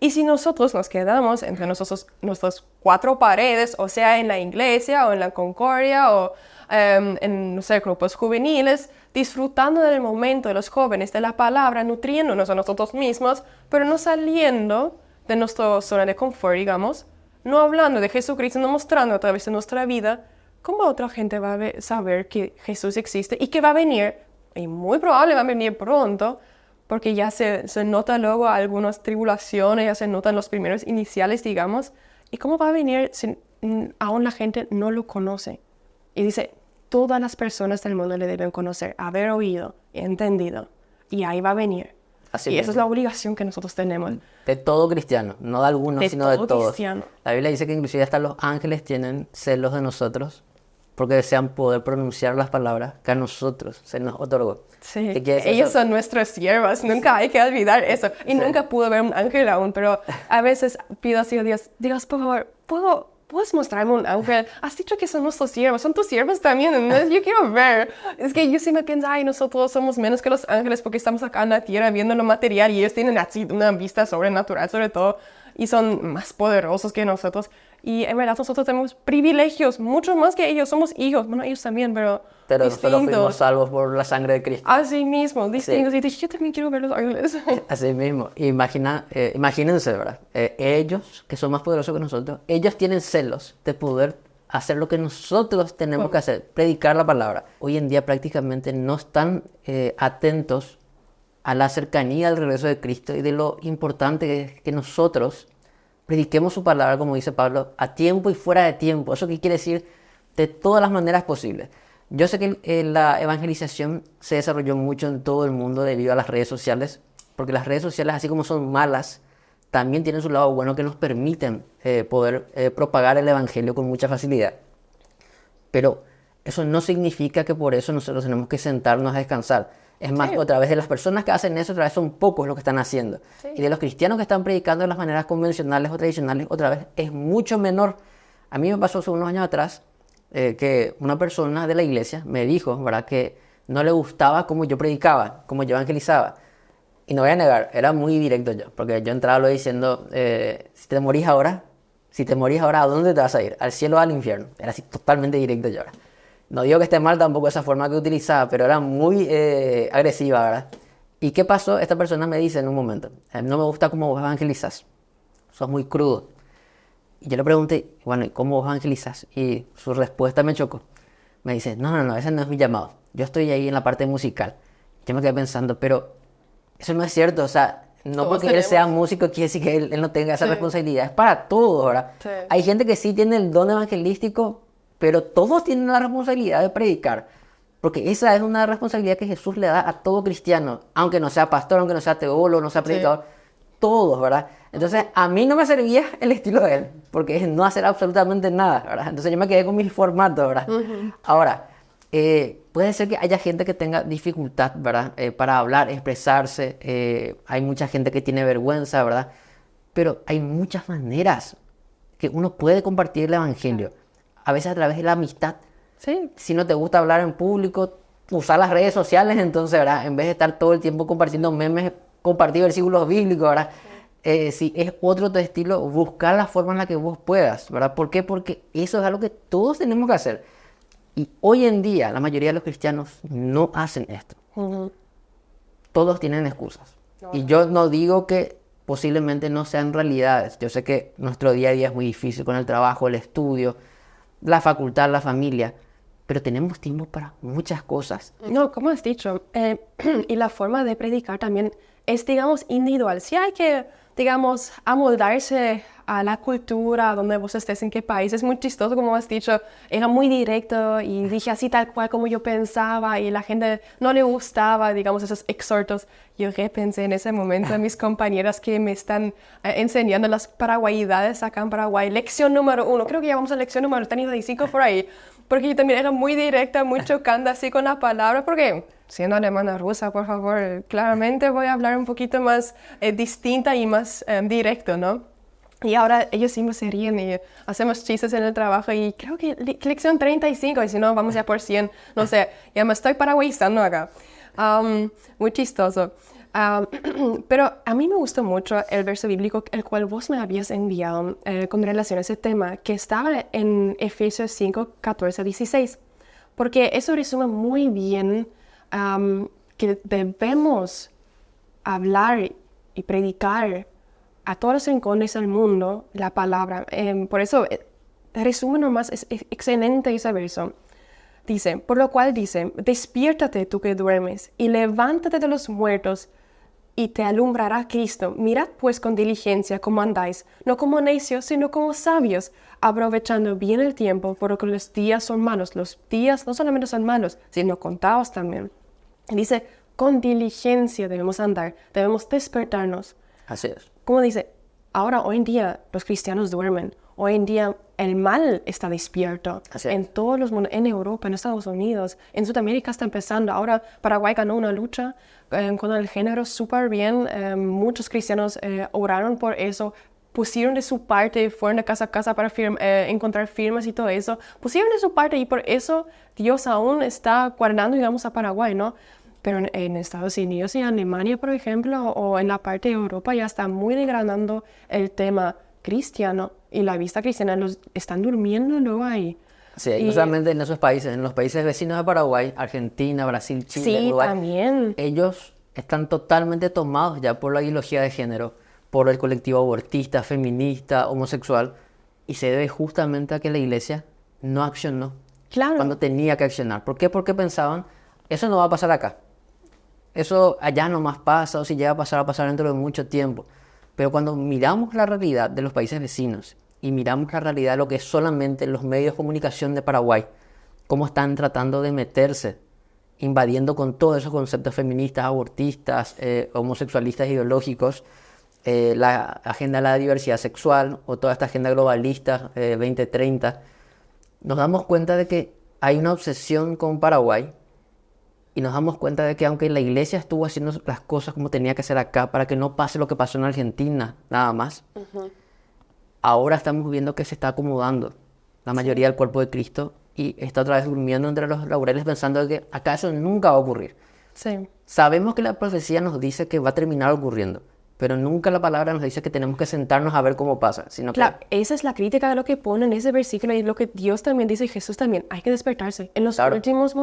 Y si nosotros nos quedamos entre nuestras cuatro paredes, o sea, en la iglesia o en la concordia o en, no sé, grupos juveniles, disfrutando del momento de los jóvenes, de la palabra, nutriéndonos a nosotros mismos, pero no saliendo de nuestra zona de confort, digamos, no hablando de Jesucristo, no mostrando a través de nuestra vida, ¿cómo otra gente va a saber que Jesús existe y que va a venir? Y muy probable va a venir pronto, porque ya se nota luego algunas tribulaciones, ya se notan los primeros iniciales, digamos. ¿Y cómo va a venir si aún la gente no lo conoce? Y dice, todas las personas del mundo le deben conocer, haber oído, entendido. Y ahí va a venir. Así y mismo. esa es la obligación que nosotros tenemos. De todo cristiano, no de algunos, De sino de todo todos. cristiano. La Biblia dice que inclusive hasta los ángeles tienen celos de nosotros porque desean poder pronunciar las palabras que a nosotros se nos otorgó. Sí, ¿Qué quiere decir ellos eso? son nuestras siervas, nunca hay que olvidar eso. Y nunca pude ver un ángel aún, pero a veces pido así a Dios, Dios, por favor, ¿puedes mostrarme un ángel? Has dicho que son nuestros siervos, son tus siervos también, ¿no? Yo quiero ver. Es que yo sí me pienso, ay, nosotros somos menos que los ángeles porque estamos acá en la tierra viendo lo material y ellos tienen así una vista sobrenatural sobre todo y son más poderosos que nosotros. Y en verdad nosotros tenemos privilegios, mucho más que ellos, somos hijos, bueno, ellos también, pero Pero solo fuimos distintos. salvos por la sangre de Cristo. Así mismo, distintos. Y dije, yo también quiero ver los ángeles. Así mismo. Imagínense, ¿verdad? Ellos, que son más poderosos que nosotros, ellos tienen celos de poder hacer lo que nosotros tenemos que hacer, predicar la palabra. Hoy en día prácticamente no están atentos a la cercanía del regreso de Cristo y de lo importante que es que nosotros prediquemos su palabra, como dice Pablo, a tiempo y fuera de tiempo. ¿Eso qué quiere decir? De todas las maneras posibles. Yo sé que la evangelización se desarrolló mucho en todo el mundo debido a las redes sociales, porque las redes sociales, así como son malas, también tienen su lado bueno que nos permiten poder propagar el evangelio con mucha facilidad. Pero eso no significa que por eso nosotros tenemos que sentarnos a descansar. Es más, otra vez de las personas que hacen eso, otra vez son pocos los que están haciendo. Y de los cristianos que están predicando de las maneras convencionales o tradicionales, otra vez es mucho menor. A mí me pasó hace unos años atrás que una persona de la iglesia me dijo, ¿verdad?, que no le gustaba cómo yo predicaba, cómo yo evangelizaba. Y no voy a negar, era muy directo yo, porque yo entraba lo diciendo, si te morís ahora, ¿a dónde te vas a ir? ¿Al cielo o al infierno? Era así totalmente directo yo. No digo que esté mal tampoco esa forma que utilizaba, pero era muy agresiva, ¿verdad? ¿Y qué pasó? Esta persona me dice en un momento, no me gusta cómo vos evangelizas, sos muy crudo. Y yo le pregunté, bueno, ¿y cómo vos evangelizas? Y su respuesta me chocó. Me dice, no, ese no es mi llamado. Yo estoy ahí en la parte musical. Yo me quedé pensando, pero eso no es cierto, o sea, no Todos porque él tenemos. sea músico quiere decir que él no tenga esa responsabilidad. Es para todos, ¿verdad? Sí. Hay gente que sí tiene el don evangelístico, pero todos tienen la responsabilidad de predicar. Porque esa es una responsabilidad que Jesús le da a todo cristiano, aunque no sea pastor, aunque no sea teólogo, no sea predicador, todos, ¿verdad? Entonces, a mí no me servía el estilo de él, porque es no hacer absolutamente nada, ¿verdad? Entonces yo me quedé con mi formato, ¿verdad? Ahora, puede ser que haya gente que tenga dificultad, ¿verdad? Para hablar, expresarse, hay mucha gente que tiene vergüenza, ¿verdad? Pero hay muchas maneras que uno puede compartir el evangelio, a veces a través de la amistad. Sí, Si no te gusta hablar en público, usar las redes sociales, entonces, ¿verdad? En vez de estar todo el tiempo compartiendo memes, compartir versículos bíblicos, ¿verdad? Si es otro tu estilo, buscar la forma en la que vos puedas, ¿verdad? ¿Por qué? Porque eso es algo que todos tenemos que hacer. Y hoy en día, la mayoría de los cristianos no hacen esto. Todos tienen excusas. Y yo no digo que posiblemente no sean realidades. Yo sé que nuestro día a día es muy difícil con el trabajo, el estudio, la facultad, la familia, pero tenemos tiempo para muchas cosas. no, como has dicho, y la forma de predicar también es, digamos, individual. Si hay que, digamos, amoldarse a la cultura donde vos estés, en qué país. Es muy chistoso, como has dicho, era muy directo y dije así tal cual como yo pensaba y la gente no le gustaba, digamos, esos exhortos. Yo repensé en ese momento a mis compañeras que me están enseñando las paraguayidades acá en Paraguay. Lección número 1, creo que ya vamos a lección número 35 por ahí, porque yo también era muy directa, muy chocante así con la palabra, porque siendo alemana rusa, por favor, claramente voy a hablar un poquito más distinta y más directo, ¿no? Y ahora ellos sí se ríen y hacemos chistes en el trabajo y creo que lección 35 y si no vamos ya por 100, no sé, ya me estoy paraguayizando acá. Muy chistoso. Pero a mí me gustó mucho el verso bíblico el cual vos me habías enviado con relación a ese tema que estaba en Efesios 5, 14, 16. Porque eso resume muy bien que debemos hablar y predicar a todos los rincones del mundo la palabra. Por eso, resumen nomás, es excelente ese verso. Dice, por lo cual dice, despiértate tú que duermes y levántate de los muertos y te alumbrará Cristo. Mirad pues con diligencia cómo andáis, no como necios, sino como sabios, aprovechando bien el tiempo, porque los días son malos. Los días no solamente son malos, sino contados también. Dice, con diligencia debemos andar, debemos despertarnos. Así es. Como dice, ahora hoy en día los cristianos duermen. Hoy en día el mal está despierto. Así es. En todos los mundos, en Europa, en Estados Unidos, en Sudamérica está empezando. Ahora Paraguay ganó una lucha con el género súper bien. Muchos cristianos oraron por eso. Pusieron de su parte, fueron de casa a casa para encontrar firmas y todo eso. Pusieron de su parte y por eso Dios aún está guardando, digamos, a Paraguay, ¿no? Pero en Estados Unidos y Alemania, por ejemplo, o en la parte de Europa ya está muy degradando el tema cristiano y la vista cristiana. Los están durmiendo luego ahí. Sí, no solamente en esos países, en los países vecinos de Paraguay, Argentina, Brasil, Chile, Sí, Uruguay, también. ellos están totalmente tomados ya por la ideología de género, por el colectivo abortista, feminista, homosexual, y se debe justamente a que la iglesia no accionó Claro. cuando tenía que accionar. ¿Por qué? Porque pensaban, eso no va a pasar acá, eso allá nomás pasa, o si llega a pasar, va a pasar dentro de mucho tiempo. Pero cuando miramos la realidad de los países vecinos y miramos la realidad de lo que es solamente los medios de comunicación de Paraguay, cómo están tratando de meterse, invadiendo con todos esos conceptos feministas, abortistas, homosexualistas ideológicos, la agenda de la diversidad sexual o toda esta agenda globalista 2030, nos damos cuenta de que hay una obsesión con Paraguay y nos damos cuenta de que aunque la iglesia estuvo haciendo las cosas como tenía que hacer acá para que no pase lo que pasó en Argentina, nada más, ahora estamos viendo que se está acomodando la mayoría del cuerpo de Cristo y está otra vez durmiendo entre los laureles pensando de que acá eso nunca va a ocurrir. Sí. Sabemos que la profecía nos dice que va a terminar ocurriendo, pero nunca la palabra nos dice que tenemos que sentarnos a ver cómo pasa, sino Claro, que... esa es la crítica de lo que pone en ese versículo y lo que Dios también dice y Jesús también. Hay que despertarse. En los Claro. últimos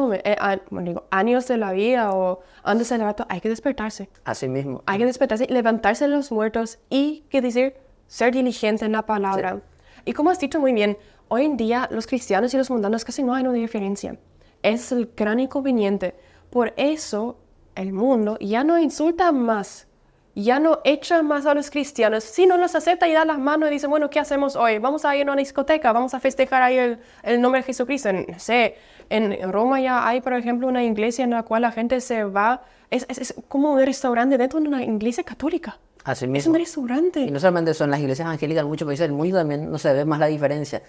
años de la vida o antes del rato, hay que despertarse. Así mismo. Hay que despertarse, levantarse de los muertos y, ¿qué decir? Ser diligente en la palabra. Y como has dicho muy bien, hoy en día los cristianos y los mundanos casi no hay una diferencia. Es el gran inconveniente. Por eso el mundo ya no insulta más, ya no echa más a los cristianos, sino los acepta y da las manos y dice, bueno, ¿qué hacemos hoy? Vamos a ir a una discoteca, vamos a festejar ahí el nombre de Jesucristo. No sé, en Roma ya hay, por ejemplo, una iglesia en la cual la gente se va, es como un restaurante dentro de una iglesia católica. Así Es mismo. un restaurante. Y no solamente son las iglesias evangélicas en muchos países del mundo también no se ve más la diferencia.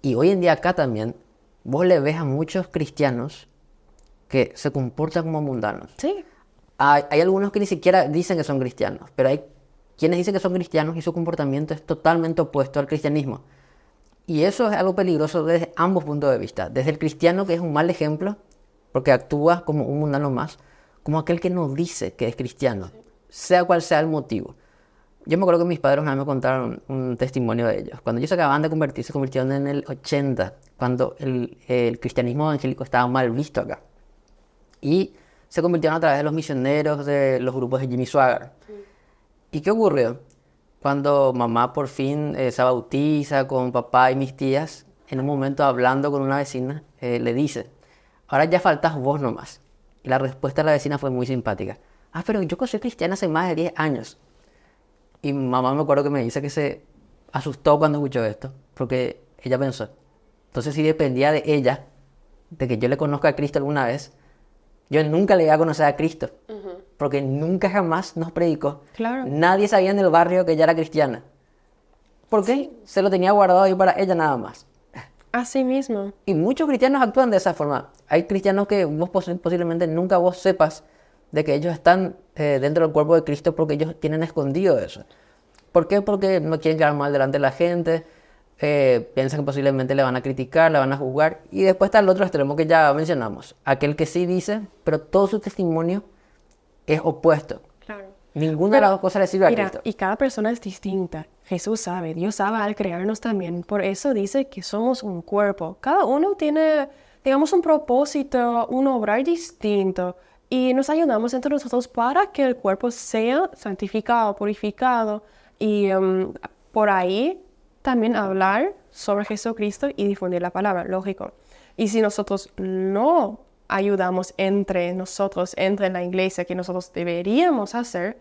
Y hoy en día acá también, vos le ves a muchos cristianos que se comportan como mundanos. Sí, Hay algunos que ni siquiera dicen que son cristianos, pero hay quienes dicen que son cristianos y su comportamiento es totalmente opuesto al cristianismo. Y eso es algo peligroso desde ambos puntos de vista. Desde el cristiano, que es un mal ejemplo, porque actúa como un mundano más, como aquel que no dice que es cristiano, sea cual sea el motivo. Yo me acuerdo que mis padres una vez me contaron un testimonio de ellos. Cuando ellos se acababan de convertir, se convirtieron en el 80, cuando el cristianismo evangélico estaba mal visto acá. Y se convirtieron a través de los misioneros, de los grupos de Jimmy Swaggart. ¿Y qué ocurrió? Cuando mamá por fin se bautiza con papá y mis tías, en un momento hablando con una vecina, le dice, ahora ya faltas vos nomás. Y la respuesta de la vecina fue muy simpática. Ah, pero yo soy cristiana hace más de 10 años. Y mamá me acuerdo que me dice que se asustó cuando escuchó esto, porque ella pensó, entonces si dependía de ella, de que yo le conozca a Cristo alguna vez, yo nunca le iba a conocer a Cristo, porque nunca jamás nos predicó. Claro. Nadie sabía en el barrio que ella era cristiana. ¿Por qué? Se lo tenía guardado ahí para ella nada más. así mismo. Y muchos cristianos actúan de esa forma. Hay cristianos que vos posiblemente nunca vos sepas de que ellos están dentro del cuerpo de Cristo porque ellos tienen escondido eso. ¿Por qué? Porque no quieren quedar mal delante de la gente, piensan que posiblemente le van a criticar, le van a juzgar. Y después está el otro extremo que ya mencionamos. Aquel que sí dice, pero todo su testimonio es opuesto. Claro. Ninguna de las dos cosas le sirve a Mira, Cristo. y cada persona es distinta. Jesús sabe, Dios sabe al crearnos también. Por eso dice que somos un cuerpo. Cada uno tiene, digamos, un propósito, un obrar distinto. Y nos ayudamos entre nosotros para que el cuerpo sea santificado, purificado. Y por ahí también hablar sobre Jesucristo y difundir la palabra, lógico. Y si nosotros no ayudamos entre nosotros, entre la iglesia, que nosotros deberíamos hacer,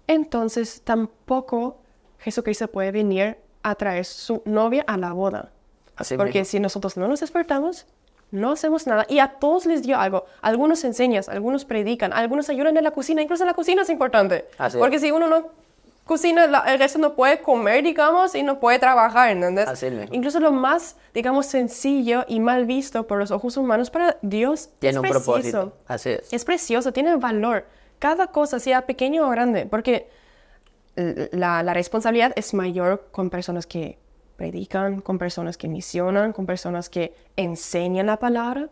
entonces tampoco Jesucristo puede venir a traer su novia a la boda. Así Porque mismo. si nosotros no nos despertamos, no hacemos nada. Y a todos les dio algo. Algunos enseñan, algunos predican, algunos ayudan en la cocina. Incluso la cocina es importante. Así es. Porque si uno no cocina, el resto no puede comer, digamos, y no puede trabajar, ¿entendés? Así mismo. Incluso lo más, digamos, sencillo y mal visto por los ojos humanos, para Dios Tiene es un preciso. propósito. Así es. Es precioso, tiene valor. Cada cosa, sea pequeño o grande, porque la responsabilidad es mayor con personas que predican, con personas que misionan, con personas que enseñan la palabra.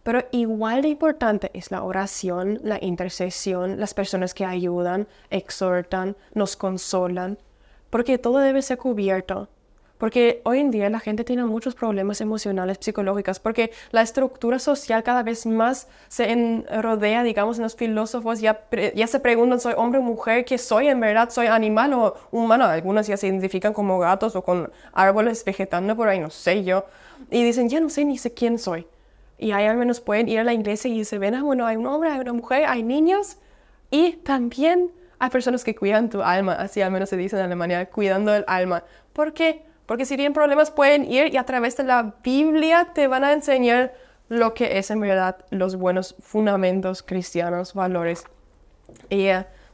Pero igual de importante es la oración, la intercesión, las personas que ayudan, exhortan, nos consolan, porque todo debe ser cubierto. Porque hoy en día la gente tiene muchos problemas emocionales, psicológicos, porque la estructura social cada vez más se rodea, digamos, en los filósofos ya se preguntan, ¿soy hombre o mujer? ¿Qué soy en verdad? ¿Soy animal o humano? Algunos ya se identifican como gatos o con árboles vegetando por ahí, no sé yo. Y dicen, ya no sé ni sé quién soy. Y ahí al menos pueden ir a la iglesia y se ven, bueno, hay un hombre, hay una mujer, hay niños. Y también hay personas que cuidan tu alma, así al menos se dice en Alemania, cuidando el alma. ¿Por qué? Porque si tienen problemas pueden ir y a través de la Biblia te van a enseñar lo que es en verdad los buenos fundamentos cristianos, valores. Y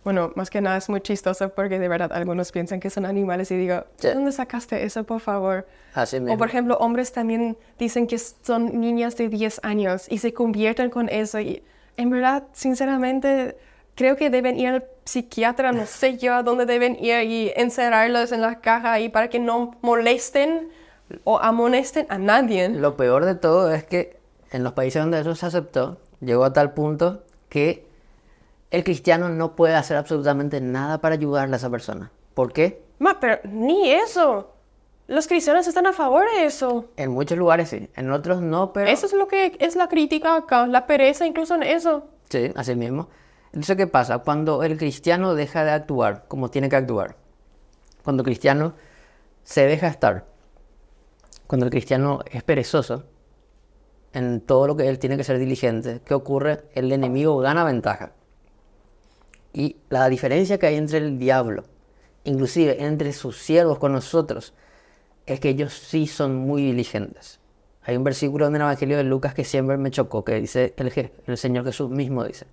bueno, más que nada es muy chistoso porque de verdad algunos piensan que son animales y digo, Sí. ¿de dónde sacaste eso, por favor? Así mismo. O por ejemplo, hombres también dicen que son niñas de 10 años y se convierten con eso. Y en verdad, sinceramente, creo que deben ir al psiquiatra, no sé yo a dónde deben ir y encerrarlos en la caja ahí para que no molesten o amonesten a nadie. Lo peor de todo es que en los países donde eso se aceptó, llegó a tal punto que el cristiano no puede hacer absolutamente nada para ayudarle a esa persona. ¿Por qué? Pero ni eso. Los cristianos están a favor de eso. En muchos lugares sí, en otros no, pero... Eso es lo que es la crítica acá, la pereza incluso en eso. Sí, así mismo. Entonces, ¿qué pasa? Cuando el cristiano deja de actuar como tiene que actuar, cuando el cristiano se deja estar, cuando el cristiano es perezoso en todo lo que él tiene que ser diligente, ¿qué ocurre? El enemigo gana ventaja. Y la diferencia que hay entre el diablo, inclusive entre sus siervos con nosotros, es que ellos sí son muy diligentes. Hay un versículo en el Evangelio de Lucas que siempre me chocó, que dice, el Señor Jesús mismo dice,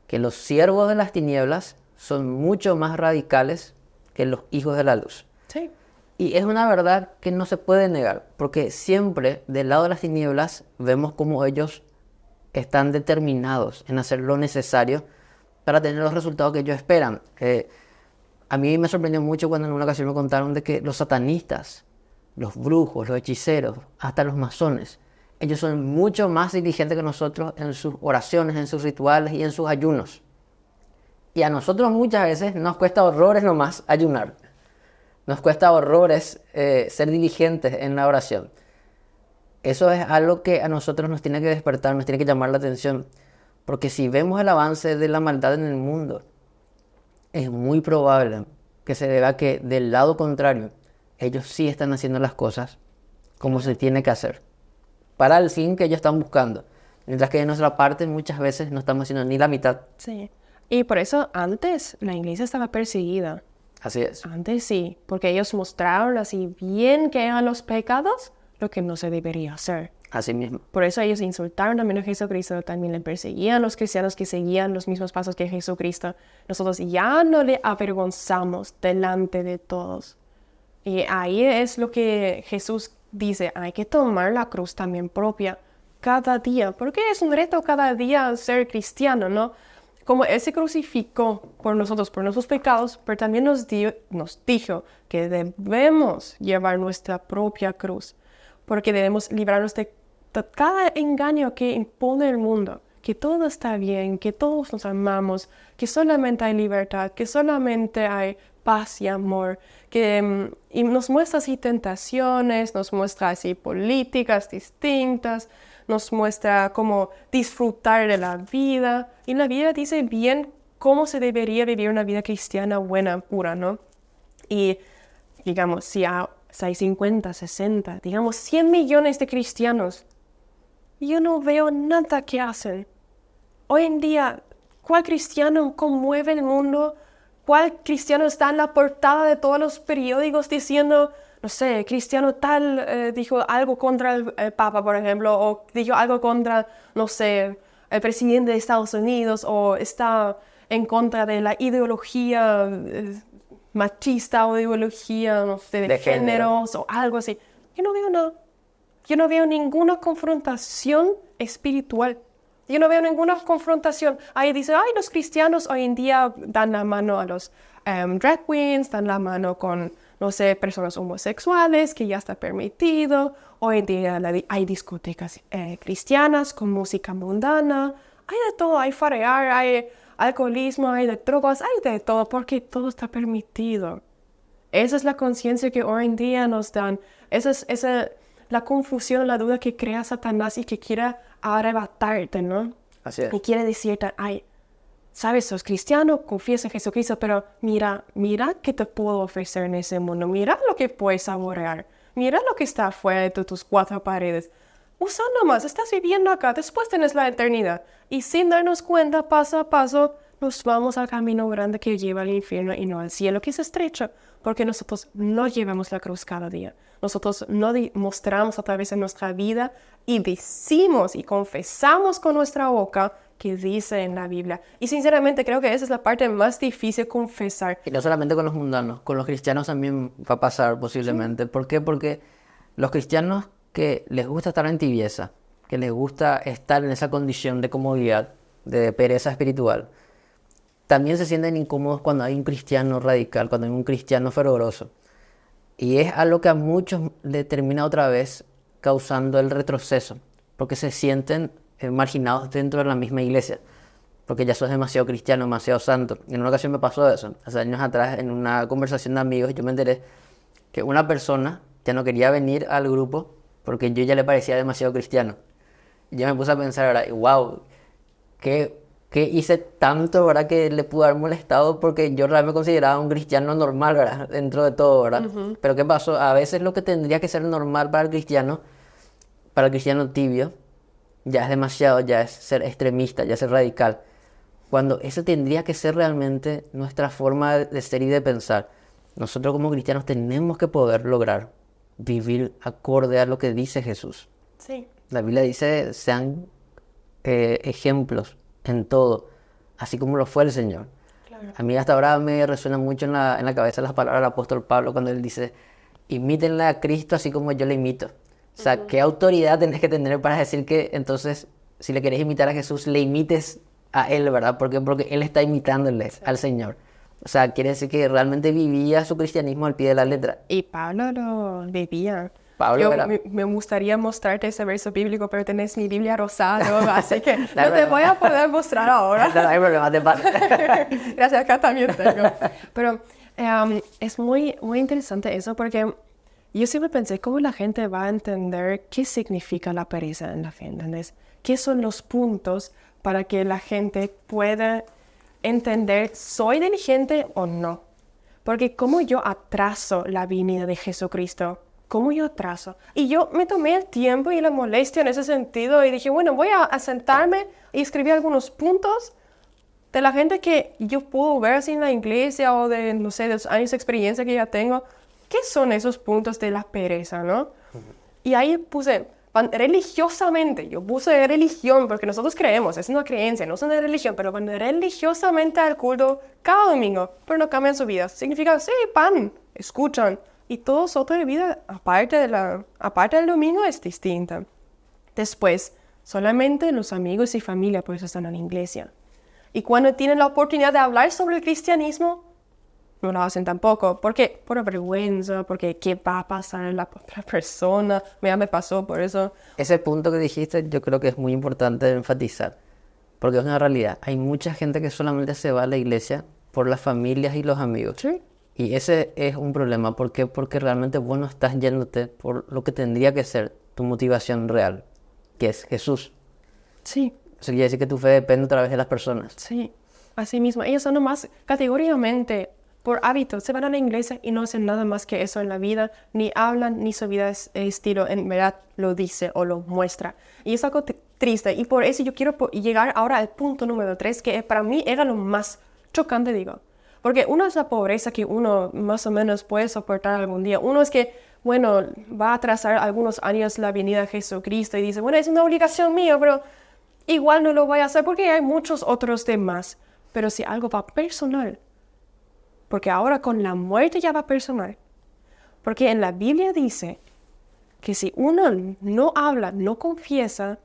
que los siervos de las tinieblas son mucho más radicales que los hijos de la luz. Sí. Y es una verdad que no se puede negar, porque siempre del lado de las tinieblas vemos cómo ellos están determinados en hacer lo necesario para tener los resultados que ellos esperan. A mí me sorprendió mucho cuando en una ocasión me contaron de que los satanistas, los brujos, los hechiceros, hasta los masones, ellos son mucho más diligentes que nosotros en sus oraciones, en sus rituales y en sus ayunos. Y a nosotros muchas veces nos cuesta horrores nomás ayunar. Nos cuesta horrores ser diligentes en la oración. Eso es algo que a nosotros nos tiene que despertar, nos tiene que llamar la atención. Porque si vemos el avance de la maldad en el mundo, es muy probable que se deba a que del lado contrario, ellos sí están haciendo las cosas como se tiene que hacer, para el fin que ellos están buscando. Mientras que de nuestra parte muchas veces no estamos haciendo ni la mitad. Sí. Y por eso antes la iglesia estaba perseguida. Así es. Antes sí, porque ellos mostraron así bien que eran los pecados, lo que no se debería hacer. Así mismo. Por eso ellos insultaron también a Jesucristo, también le perseguían a los cristianos que seguían los mismos pasos que Jesucristo. Nosotros ya no le avergonzamos delante de todos. Y ahí es lo que Jesús dice, hay que tomar la cruz también propia cada día, porque es un reto cada día ser cristiano, ¿no? Como Él se crucificó por nosotros, por nuestros pecados, pero también nos dijo que debemos llevar nuestra propia cruz, porque debemos librarnos de cada engaño que impone el mundo, que todo está bien, que todos nos amamos, que solamente hay libertad, que solamente hay paz y amor, y nos muestra así tentaciones, nos muestra así políticas distintas, nos muestra cómo disfrutar de la vida. Y la Biblia dice bien cómo se debería vivir una vida cristiana buena, pura, ¿no? Y digamos, si hay 50, 60, digamos 100 millones de cristianos, yo no veo nada que hacen. Hoy en día, ¿cuál cristiano conmueve el mundo? ¿Cuál cristiano está en la portada de todos los periódicos diciendo, no sé, cristiano tal dijo algo contra el Papa, por ejemplo, o dijo algo contra, no sé, el presidente de Estados Unidos, o está en contra de la ideología machista o ideología, no sé, de géneros o algo así? Yo no veo nada. Yo no veo ninguna confrontación espiritual. Yo no veo ninguna confrontación. Ahí dice, ay, los cristianos hoy en día dan la mano a los drag queens, dan la mano con, no sé, personas homosexuales, que ya está permitido. Hoy en día hay discotecas cristianas con música mundana. Hay de todo, hay farear, hay alcoholismo, hay de drogas, hay de todo, porque todo está permitido. Esa es la conciencia que hoy en día nos dan. Esa es la confusión, la duda que crea Satanás y que quiere arrebatarte, ¿no? Así es. Y quiere decirte, ay, sabes, sos cristiano, confías en Jesucristo, pero mira qué te puedo ofrecer en ese mundo. Mira lo que puedes saborear. Mira lo que está afuera de tus cuatro paredes. Usa nomás, estás viviendo acá, después tienes la eternidad. Y sin darnos cuenta, paso a paso, nos vamos al camino grande que lleva al infierno y no al cielo, que es estrecho, porque nosotros no llevamos la cruz cada día. Nosotros no mostramos a través de nuestra vida y decimos y confesamos con nuestra boca que dice en la Biblia. Y sinceramente creo que esa es la parte más difícil, confesar. Y no solamente con los mundanos, con los cristianos también va a pasar posiblemente. ¿Por qué? Porque los cristianos que les gusta estar en tibieza, que les gusta estar en esa condición de comodidad, de pereza espiritual, también se sienten incómodos cuando hay un cristiano radical, cuando hay un cristiano fervoroso. Y es algo que a muchos le termina otra vez causando el retroceso, porque se sienten marginados dentro de la misma iglesia, porque ya sos demasiado cristiano, demasiado santo. En una ocasión me pasó eso, hace años atrás, en una conversación de amigos, yo me enteré que una persona ya no quería venir al grupo porque yo ya le parecía demasiado cristiano. Y yo me puse a pensar, ¿verdad? Wow, ¿qué hice tanto, verdad, que le pudo haber molestado? Porque yo realmente me consideraba un cristiano normal, ¿verdad? Dentro de todo, ¿verdad? Pero ¿qué pasó? A veces lo que tendría que ser normal para el cristiano tibio, ya es demasiado, ya es ser extremista, ya es ser radical. Cuando eso tendría que ser realmente nuestra forma de ser y de pensar. Nosotros como cristianos tenemos que poder lograr vivir acorde a lo que dice Jesús. Sí. La Biblia dice, sean ejemplos en todo, así como lo fue el Señor. Claro. A mí hasta ahora me resuenan mucho en la cabeza las palabras del apóstol Pablo cuando él dice, imítenle a Cristo así como yo le imito. O sea, ¿qué autoridad tenés que tener para decir que entonces, si le querés imitar a Jesús, le imites a Él, ¿verdad? Porque Él está imitándoles al Señor. O sea, quiere decir que realmente vivía su cristianismo al pie de la letra. Y Pablo lo vivía. Pablo me gustaría mostrarte ese verso bíblico, pero tenés mi Biblia rosada, así que no te voy a poder mostrar ahora. No hay problema, te pasa. Gracias, acá también tengo. Pero es muy, muy interesante eso, porque yo siempre pensé cómo la gente va a entender qué significa la pereza en la fe, ¿entendés? ¿Qué son los puntos para que la gente pueda entender, ¿soy diligente o no? Porque cómo yo atraso la venida de Jesucristo, cómo yo atraso. Y yo me tomé el tiempo y la molestia en ese sentido y dije, bueno, voy a sentarme y escribir algunos puntos de la gente que yo puedo ver así en la iglesia o de, no sé, de los años de experiencia que ya tengo. ¿Qué son esos puntos de la pereza, no? Y ahí puse, religiosamente, yo puse religión, porque nosotros creemos, es una creencia, no es una religión, pero van religiosamente al culto cada domingo, pero no cambian su vida. Significa, sí, pan, escuchan, y todo su otra vida, aparte del domingo, es distinta. Después, solamente los amigos y familia pues están en la iglesia. Y cuando tienen la oportunidad de hablar sobre el cristianismo, no lo hacen tampoco. ¿Por qué? Por vergüenza, porque ¿qué va a pasar a la otra persona? Ya me pasó por eso. Ese punto que dijiste yo creo que es muy importante enfatizar, porque es una realidad. Hay mucha gente que solamente se va a la iglesia por las familias y los amigos. Sí. Y ese es un problema. ¿Por qué? Porque realmente vos no estás yéndote por lo que tendría que ser tu motivación real, que es Jesús. Sí. Eso quiere decir que tu fe depende a través de las personas. Sí, así mismo. Ellos son nomás categóricamente por hábito, se van a la iglesia y no hacen nada más que eso en la vida, ni hablan, ni su vida es estilo, en verdad lo dice o lo muestra. Y es algo triste, y por eso yo quiero llegar ahora al punto número 3, que para mí era lo más chocante, digo. Porque uno es la pobreza que uno más o menos puede soportar algún día. Uno es que, bueno, va a atrasar algunos años la venida de Jesucristo y dice, bueno, es una obligación mía, pero igual no lo voy a hacer porque hay muchos otros temas. Pero si algo va personal, porque ahora con la muerte ya va personal. Porque en la Biblia dice que si uno no habla, no confiesa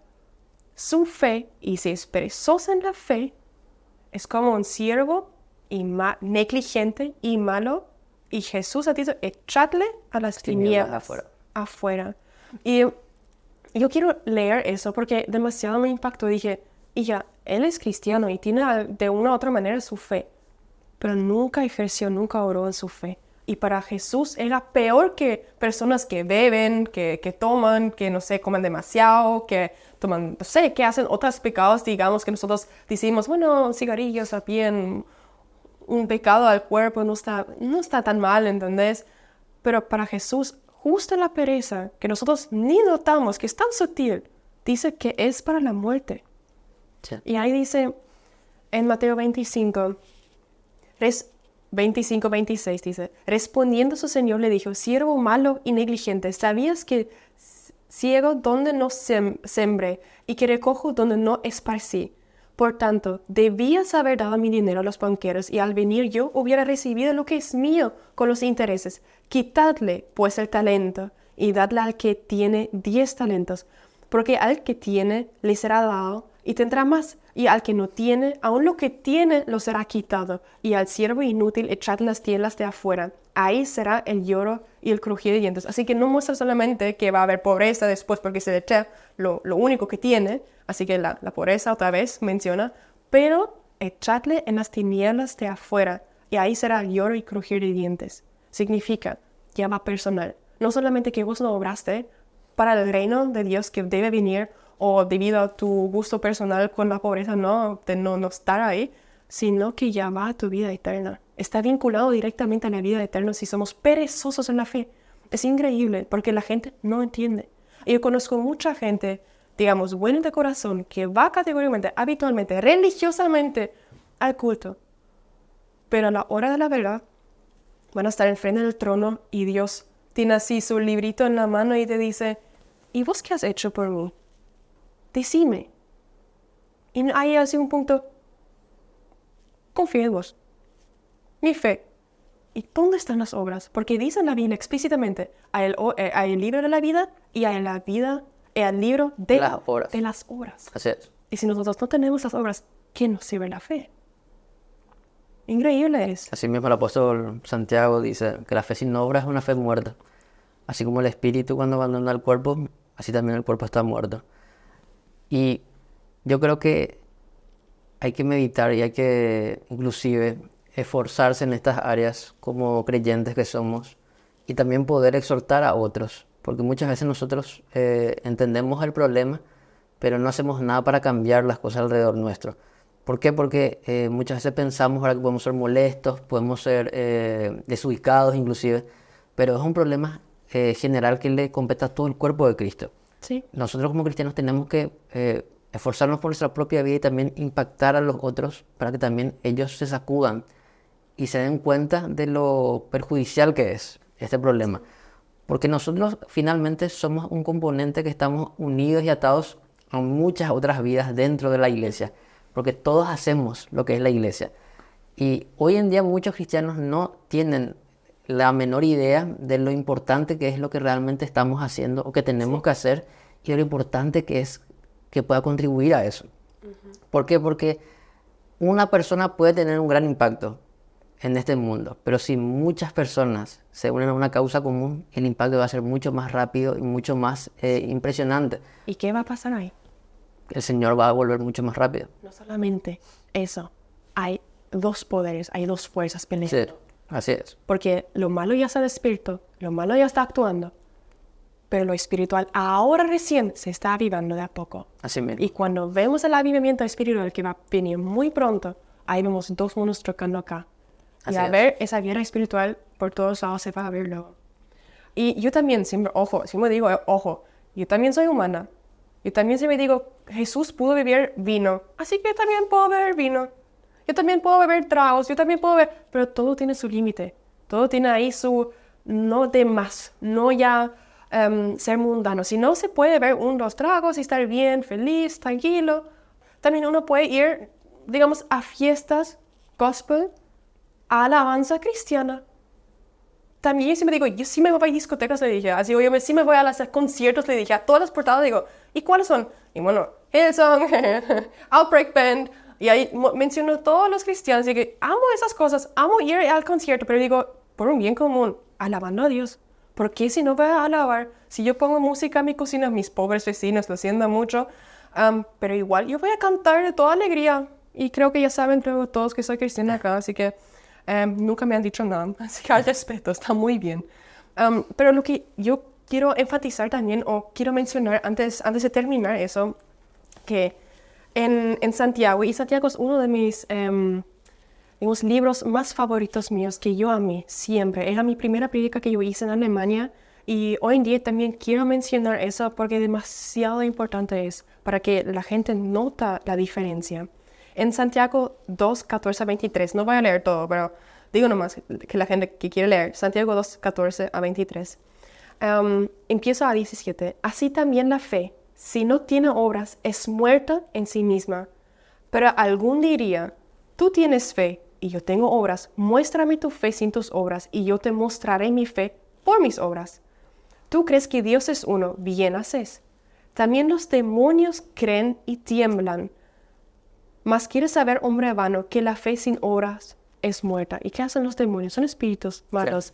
su fe y se es perezoso en la fe, es como un siervo y negligente y malo. Y Jesús ha dicho, echadle a las tinieblas afuera. Y yo quiero leer eso porque demasiado me impactó. Dije, hija, él es cristiano y tiene de una u otra manera su fe, pero nunca ejerció, nunca oró en su fe. Y para Jesús era peor que personas que beben, que toman, que no sé, comen demasiado, que toman, no sé, que hacen otros pecados, digamos, que nosotros decimos, bueno, cigarrillos también, un pecado al cuerpo no está tan mal, ¿entendés? Pero para Jesús, justo la pereza, que nosotros ni notamos, que es tan sutil, dice que es para la muerte. Sí. Y ahí dice, en Mateo 25, 26 dice, respondiendo su señor le dijo, siervo malo y negligente, ¿sabías que ciego donde no sembré y que recojo donde no esparcí? Por tanto, debías haber dado mi dinero a los banqueros y al venir yo hubiera recibido lo que es mío con los intereses. Quitadle, pues, el talento y dadle al que tiene 10 talentos, porque al que tiene le será dado y tendrá más, y al que no tiene, aun lo que tiene lo será quitado, y al siervo inútil echad las tinieblas de afuera. Ahí será el lloro y el crujir de dientes. Así que no muestra solamente que va a haber pobreza después porque se le echa lo único que tiene, así que la pobreza otra vez menciona, pero echadle en las tinieblas de afuera, y ahí será el lloro y crujir de dientes. Significa, ya va personal. No solamente que vos no obraste para el reino de Dios que debe venir, o debido a tu gusto personal con la pobreza, de no estar ahí, sino que ya va a tu vida eterna. Está vinculado directamente a la vida eterna si somos perezosos en la fe. Es increíble porque la gente no entiende. Y yo conozco mucha gente, digamos, buena de corazón, que va categóricamente, habitualmente, religiosamente al culto. Pero a la hora de la verdad, van a estar enfrente del trono y Dios tiene así su librito en la mano y te dice, ¿y vos qué has hecho por mí? Decime. Y ahí hace un punto. Confía en vos. Mi fe. ¿Y dónde están las obras? Porque dice en la Biblia explícitamente, hay el libro de la vida y hay el libro de las obras. Así es. Y si nosotros no tenemos las obras, ¿qué nos sirve la fe? Increíble es. Así mismo el apóstol Santiago dice que la fe sin obras es una fe muerta. Así como el espíritu cuando abandona el cuerpo, así también el cuerpo está muerto. Y yo creo que hay que meditar y hay que inclusive esforzarse en estas áreas como creyentes que somos y también poder exhortar a otros, porque muchas veces nosotros entendemos el problema, pero no hacemos nada para cambiar las cosas alrededor nuestro. ¿Por qué? Porque muchas veces pensamos ahora que podemos ser molestos, podemos ser desubicados inclusive, pero es un problema general que le compete a todo el cuerpo de Cristo. Sí. Nosotros como cristianos tenemos que esforzarnos por nuestra propia vida y también impactar a los otros para que también ellos se sacudan y se den cuenta de lo perjudicial que es este problema. Porque nosotros finalmente somos un componente que estamos unidos y atados a muchas otras vidas dentro de la iglesia, porque todos hacemos lo que es la iglesia. Y hoy en día muchos cristianos no tienen la menor idea de lo importante que es lo que realmente estamos haciendo o que tenemos que hacer y de lo importante que es que pueda contribuir a eso. ¿Por qué? Porque una persona puede tener un gran impacto en este mundo, pero si muchas personas se unen a una causa común, el impacto va a ser mucho más rápido y mucho más impresionante. ¿Y qué va a pasar ahí? El Señor va a volver mucho más rápido. No solamente eso, hay dos poderes, hay dos fuerzas peleando. Sí, así es. Porque lo malo ya está despierto, lo malo ya está actuando, pero lo espiritual ahora recién se está avivando de a poco. Así mismo. Y cuando vemos el avivamiento espiritual que va a venir muy pronto, ahí vemos dos mundos chocando acá. Y Así a es. ver, esa guerra espiritual por todos lados se va a ver luego. Y yo también siempre, ojo, siempre digo, ojo, yo también soy humana. Yo también siempre digo, Jesús pudo beber vino, así que yo también puedo beber vino. Yo también puedo beber tragos, yo también puedo beber, pero todo tiene su límite. Todo tiene ahí su, no de más, no ya ser mundano. Si no se puede beber 1, 2 tragos y estar bien, feliz, tranquilo. También uno puede ir, digamos, a fiestas gospel, a alabanza cristiana. También yo siempre digo, yo sí me voy a discotecas, le dije, así yo sí me voy a los conciertos, le dije, a todas las portadas, digo, ¿y cuáles son? Y bueno, Hillsong, Outbreak Band, y ahí menciono todos los cristianos, y que amo esas cosas, amo ir al concierto, pero digo, por un bien común, alabando a Dios. ¿Por qué si no voy a alabar? Si yo pongo música en mi cocina, mis pobres vecinos lo sientan mucho, pero igual yo voy a cantar de toda alegría. Y creo que ya saben luego todos que soy cristiana acá, así que nunca me han dicho nada, así que al respeto, está muy bien. Pero lo que yo quiero enfatizar también, o quiero mencionar antes de terminar eso, que en Santiago, y Santiago es uno de mis digamos, libros más favoritos míos que yo amé siempre. Era mi primera prédica que yo hice en Alemania, y hoy en día también quiero mencionar eso porque demasiado importante es para que la gente nota la diferencia. En Santiago 2, 14 a 23, no voy a leer todo, pero digo nomás que la gente que quiere leer, Santiago 2, 14 a 23. Empiezo a 17. Así también la fe, si no tiene obras, es muerta en sí misma. Pero algún diría, tú tienes fe y yo tengo obras, muéstrame tu fe sin tus obras y yo te mostraré mi fe por mis obras. Tú crees que Dios es uno, bien haces. También los demonios creen y tiemblan. Mas quieres saber, hombre vano, que la fe sin obras es muerta. ¿Y qué hacen los demonios? Son espíritus malos. Sí.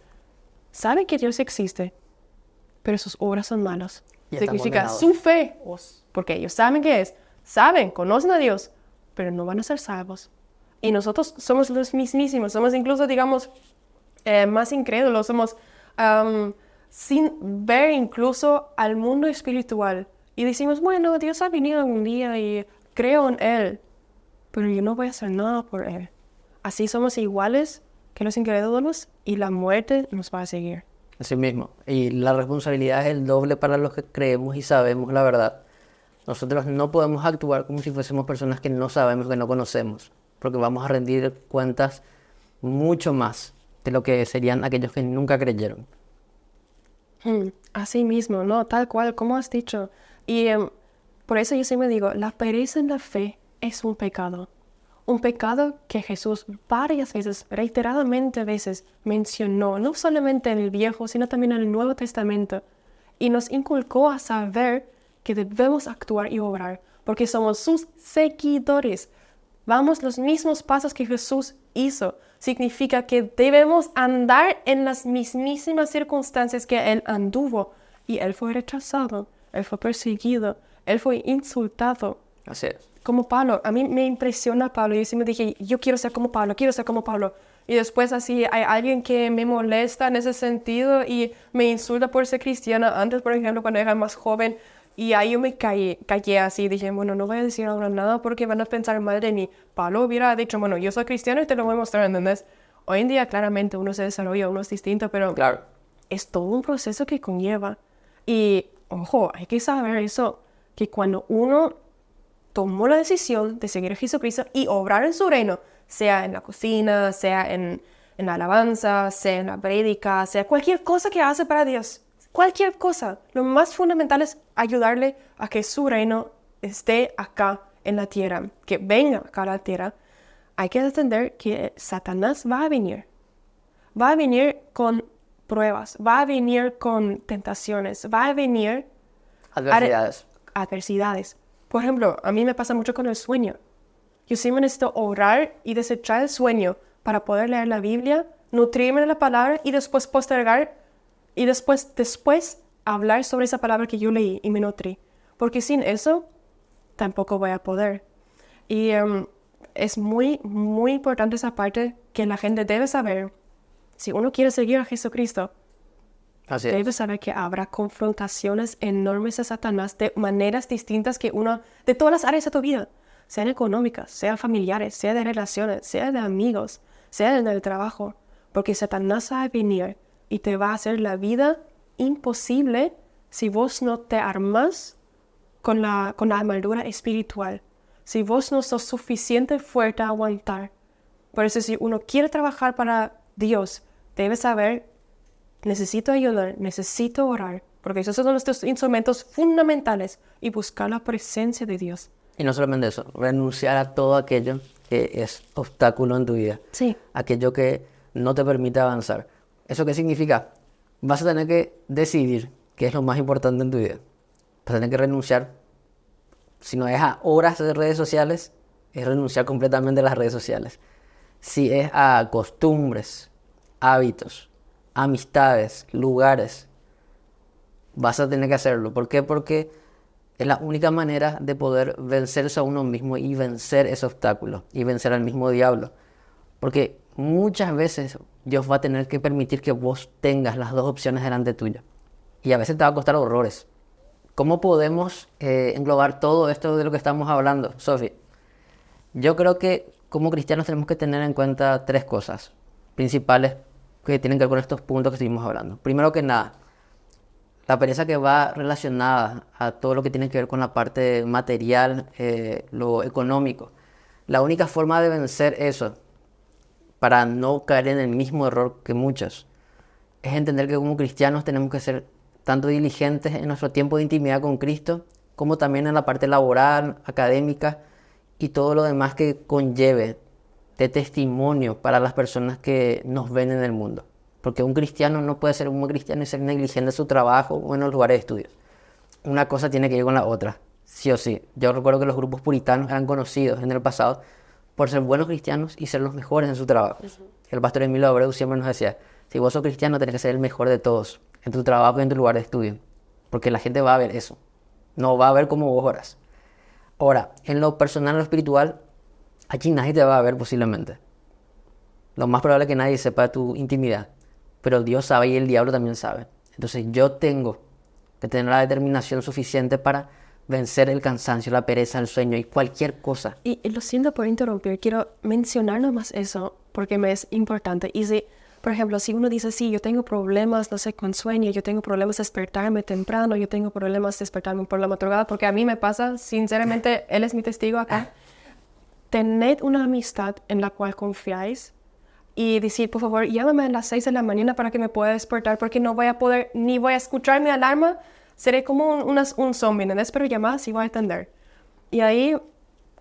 Saben que Dios existe, pero sus obras son malas. Y están Significa condenados. su fe, porque ellos saben qué es, saben, conocen a Dios, pero no van a ser salvos. Y nosotros somos los mismísimos, somos incluso, digamos, más incrédulos, somos sin ver incluso al mundo espiritual. Y decimos, bueno, Dios ha venido algún día y creo en Él, pero yo no voy a hacer nada por Él. Así somos iguales que los incrédulos y la muerte nos va a seguir. Así mismo. Y la responsabilidad es el doble para los que creemos y sabemos la verdad. Nosotros no podemos actuar como si fuésemos personas que no sabemos, que no conocemos, porque vamos a rendir cuentas mucho más de lo que serían aquellos que nunca creyeron. Así mismo, ¿no? Tal cual, como has dicho. Y por eso yo siempre digo, la pereza en la fe es un pecado. Un pecado que Jesús varias veces, reiteradamente veces, mencionó, no solamente en el Viejo, sino también en el Nuevo Testamento. Y nos inculcó a saber que debemos actuar y obrar, porque somos sus seguidores. Vamos los mismos pasos que Jesús hizo. Significa que debemos andar en las mismísimas circunstancias que Él anduvo. Y Él fue rechazado, Él fue perseguido, Él fue insultado. Así es. Como Pablo, a mí me impresiona Pablo. Yo siempre dije, yo quiero ser como Pablo, quiero ser como Pablo. Y después así hay alguien que me molesta en ese sentido y me insulta por ser cristiana. Antes, por ejemplo, cuando era más joven, y ahí yo me callé así. Dije, bueno, no voy a decir ahora nada porque van a pensar mal de mí. Pablo hubiera dicho, bueno, yo soy cristiano y te lo voy a mostrar, ¿entendés? Hoy en día, claramente, uno se desarrolla, uno es distinto, pero Claro. es todo un proceso que conlleva. Y, ojo, hay que saber eso, que cuando uno tomó la decisión de seguir a Jesucristo y obrar en su reino, sea en la cocina, sea en la alabanza, sea en la prédica, sea cualquier cosa que hace para Dios, cualquier cosa. Lo más fundamental es ayudarle a que su reino esté acá en la tierra, que venga acá a la tierra. Hay que entender que Satanás va a venir. Va a venir con pruebas, va a venir con tentaciones, va a venir Adversidades. adversidades. Por ejemplo, a mí me pasa mucho con el sueño. Yo siempre necesito orar y desechar el sueño para poder leer la Biblia, nutrirme de la palabra y después postergar y después hablar sobre esa palabra que yo leí y me nutrí. Porque sin eso, tampoco voy a poder. Y es muy, muy importante esa parte que la gente debe saber. Si uno quiere seguir a Jesucristo, Así es. debe saber que habrá confrontaciones enormes a Satanás de maneras distintas que uno, de todas las áreas de tu vida, sean económicas, sean familiares, sea de relaciones, sea de amigos, sea en el trabajo, porque Satanás va a venir y te va a hacer la vida imposible si vos no te armas con la armadura espiritual, si vos no sos suficiente fuerte a aguantar. Por eso si uno quiere trabajar para Dios, debe saber, necesito ayudar, necesito orar, porque esos son nuestros instrumentos fundamentales y buscar la presencia de Dios. Y no solamente eso, renunciar a todo aquello que es obstáculo en tu vida. Sí. Aquello que no te permite avanzar. ¿Eso qué significa? Vas a tener que decidir qué es lo más importante en tu vida. Vas a tener que renunciar, si no es a horas de redes sociales, es renunciar completamente a las redes sociales. Si es a costumbres, hábitos, amistades, lugares, vas a tener que hacerlo. ¿Por qué? Porque es la única manera de poder vencerse a uno mismo y vencer ese obstáculo y vencer al mismo diablo. Porque muchas veces Dios va a tener que permitir que vos tengas las dos opciones delante tuyo. Y a veces te va a costar horrores. ¿Cómo podemos englobar todo esto de lo que estamos hablando, Sofi? Yo creo que como cristianos tenemos que tener en cuenta tres cosas principales que tienen que ver con estos puntos que estuvimos hablando. Primero que nada, la pereza que va relacionada a todo lo que tiene que ver con la parte material, lo económico. La única forma de vencer eso, para no caer en el mismo error que muchos, es entender que como cristianos tenemos que ser tanto diligentes en nuestro tiempo de intimidad con Cristo, como también en la parte laboral, académica y todo lo demás que conlleve de testimonio para las personas que nos ven en el mundo. Porque un cristiano no puede ser un buen cristiano y ser negligente de su trabajo o en los lugares de estudios. Una cosa tiene que ir con la otra, sí o sí. Yo recuerdo que los grupos puritanos eran conocidos en el pasado por ser buenos cristianos y ser los mejores en su trabajo. El pastor Emilio Abreu siempre nos decía, si vos sos cristiano tenés que ser el mejor de todos, en tu trabajo y en tu lugar de estudio. Porque la gente va a ver eso, no va a ver cómo vos oras. Ahora, en lo personal, en lo espiritual, aquí nadie te va a ver posiblemente. Lo más probable es que nadie sepa tu intimidad. Pero Dios sabe y el diablo también sabe. Entonces yo tengo que tener la determinación suficiente para vencer el cansancio, la pereza, el sueño y cualquier cosa. Y lo siento por interrumpir, quiero mencionar nomás eso porque me es importante. Y si, por ejemplo, si uno dice, sí, yo tengo problemas, no sé, con sueño, yo tengo problemas de despertarme temprano, yo tengo problemas de despertarme por la madrugada, porque a mí me pasa, sinceramente, él es mi testigo acá. Tened una amistad en la cual confiáis y decir, por favor, llámame a las 6 de la mañana para que me pueda despertar, porque no voy a poder, ni voy a escuchar mi alarma, seré como un zombie, ¿entendés? Pero llamás y voy a atender. Y ahí,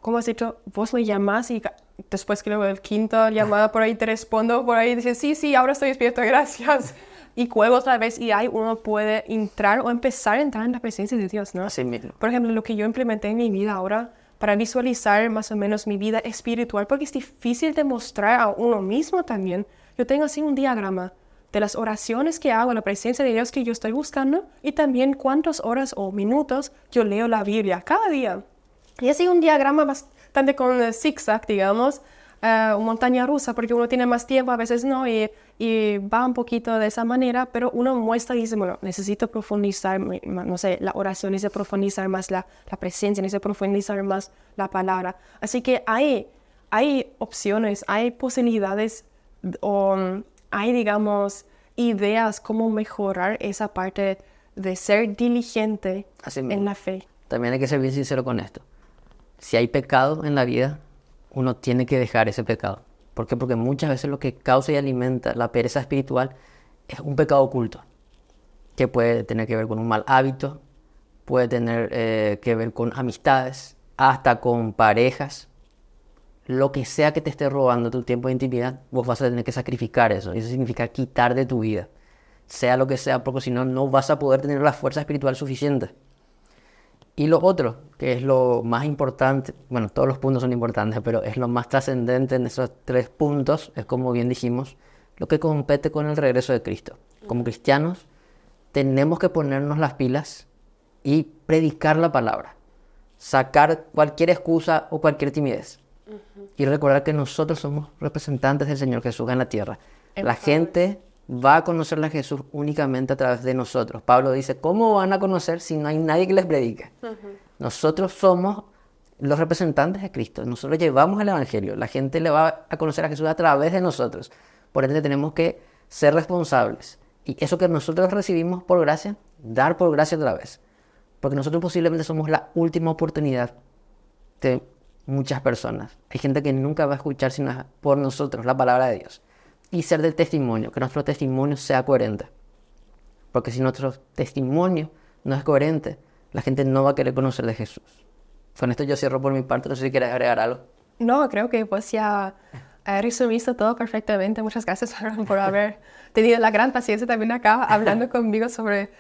como has dicho, vos me llamás y después creo el quinto llamada por ahí te respondo, por ahí dices, sí, ahora estoy despierto, gracias. Y juego otra vez y ahí uno puede entrar o empezar a entrar en la presencia de Dios, ¿no? Así mismo. Por ejemplo, lo que yo implementé en mi vida ahora, para visualizar más o menos mi vida espiritual, porque es difícil de mostrar a uno mismo también. Yo tengo así un diagrama de las oraciones que hago, la presencia de Dios que yo estoy buscando, y también cuántas horas o minutos yo leo la Biblia cada día. Y así un diagrama bastante con zigzag, digamos, montaña rusa, porque uno tiene más tiempo, a veces no, y va un poquito de esa manera, pero uno muestra y dice, bueno, necesito profundizar, no sé, la oración, necesito profundizar más la presencia, necesito profundizar más la palabra. Así que hay opciones, hay posibilidades, o hay, digamos, ideas cómo mejorar esa parte de ser diligente en la fe. También hay que ser bien sincero con esto. Si hay pecado en la vida, uno tiene que dejar ese pecado. ¿Por qué? Porque muchas veces lo que causa y alimenta la pereza espiritual es un pecado oculto, que puede tener que ver con un mal hábito, puede tener que ver con amistades, hasta con parejas. Lo que sea que te esté robando tu tiempo de intimidad, vos vas a tener que sacrificar eso. Eso significa quitar de tu vida, sea lo que sea, porque si no, no vas a poder tener la fuerza espiritual suficiente. Y lo otro, que es lo más importante, bueno, todos los puntos son importantes, pero es lo más trascendente en esos tres puntos, es como bien dijimos, lo que compete con el regreso de Cristo. Como cristianos, tenemos que ponernos las pilas y predicar la palabra, sacar cualquier excusa o cualquier timidez. Y recordar que nosotros somos representantes del Señor Jesús en la tierra. La gente va a conocer a Jesús únicamente a través de nosotros. Pablo dice, ¿cómo van a conocer si no hay nadie que les predique? Nosotros somos los representantes de Cristo. Nosotros llevamos el Evangelio. La gente le va a conocer a Jesús a través de nosotros. Por ende tenemos que ser responsables. Y eso que nosotros recibimos por gracia, dar por gracia otra vez. Porque nosotros posiblemente somos la última oportunidad de muchas personas. Hay gente que nunca va a escuchar sino por nosotros la palabra de Dios. Y ser del testimonio, que nuestro testimonio sea coherente. Porque si nuestro testimonio no es coherente, la gente no va a querer conocer de Jesús. Con esto yo cierro por mi parte, no sé si quieres agregar algo. No, creo que pues ya resumiste todo perfectamente. Muchas gracias por haber tenido la gran paciencia también acá hablando conmigo sobre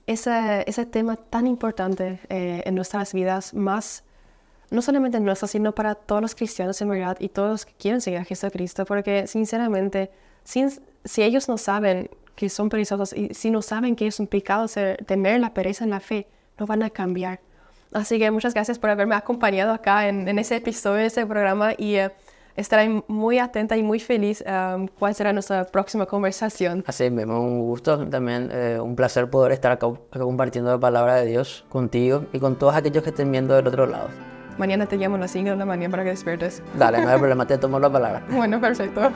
ese tema tan importante en nuestras vidas, más no solamente en nuestras, sino para todos los cristianos en verdad y todos los que quieren seguir a Jesucristo, porque sinceramente, si ellos no saben que son perezosos y si no saben que es un pecado tener la pereza en la fe, no van a cambiar. Así que muchas gracias por haberme acompañado acá en ese episodio, en ese programa, y estaré muy atenta y muy feliz cuál será nuestra próxima conversación. Así mismo, un gusto, también un placer poder estar acá compartiendo la palabra de Dios contigo y con todos aquellos que estén viendo del otro lado. Mañana te llamo a las 5 de la mañana para que despiertes. Dale, no hay problema, te tomo la palabra. Bueno, perfecto.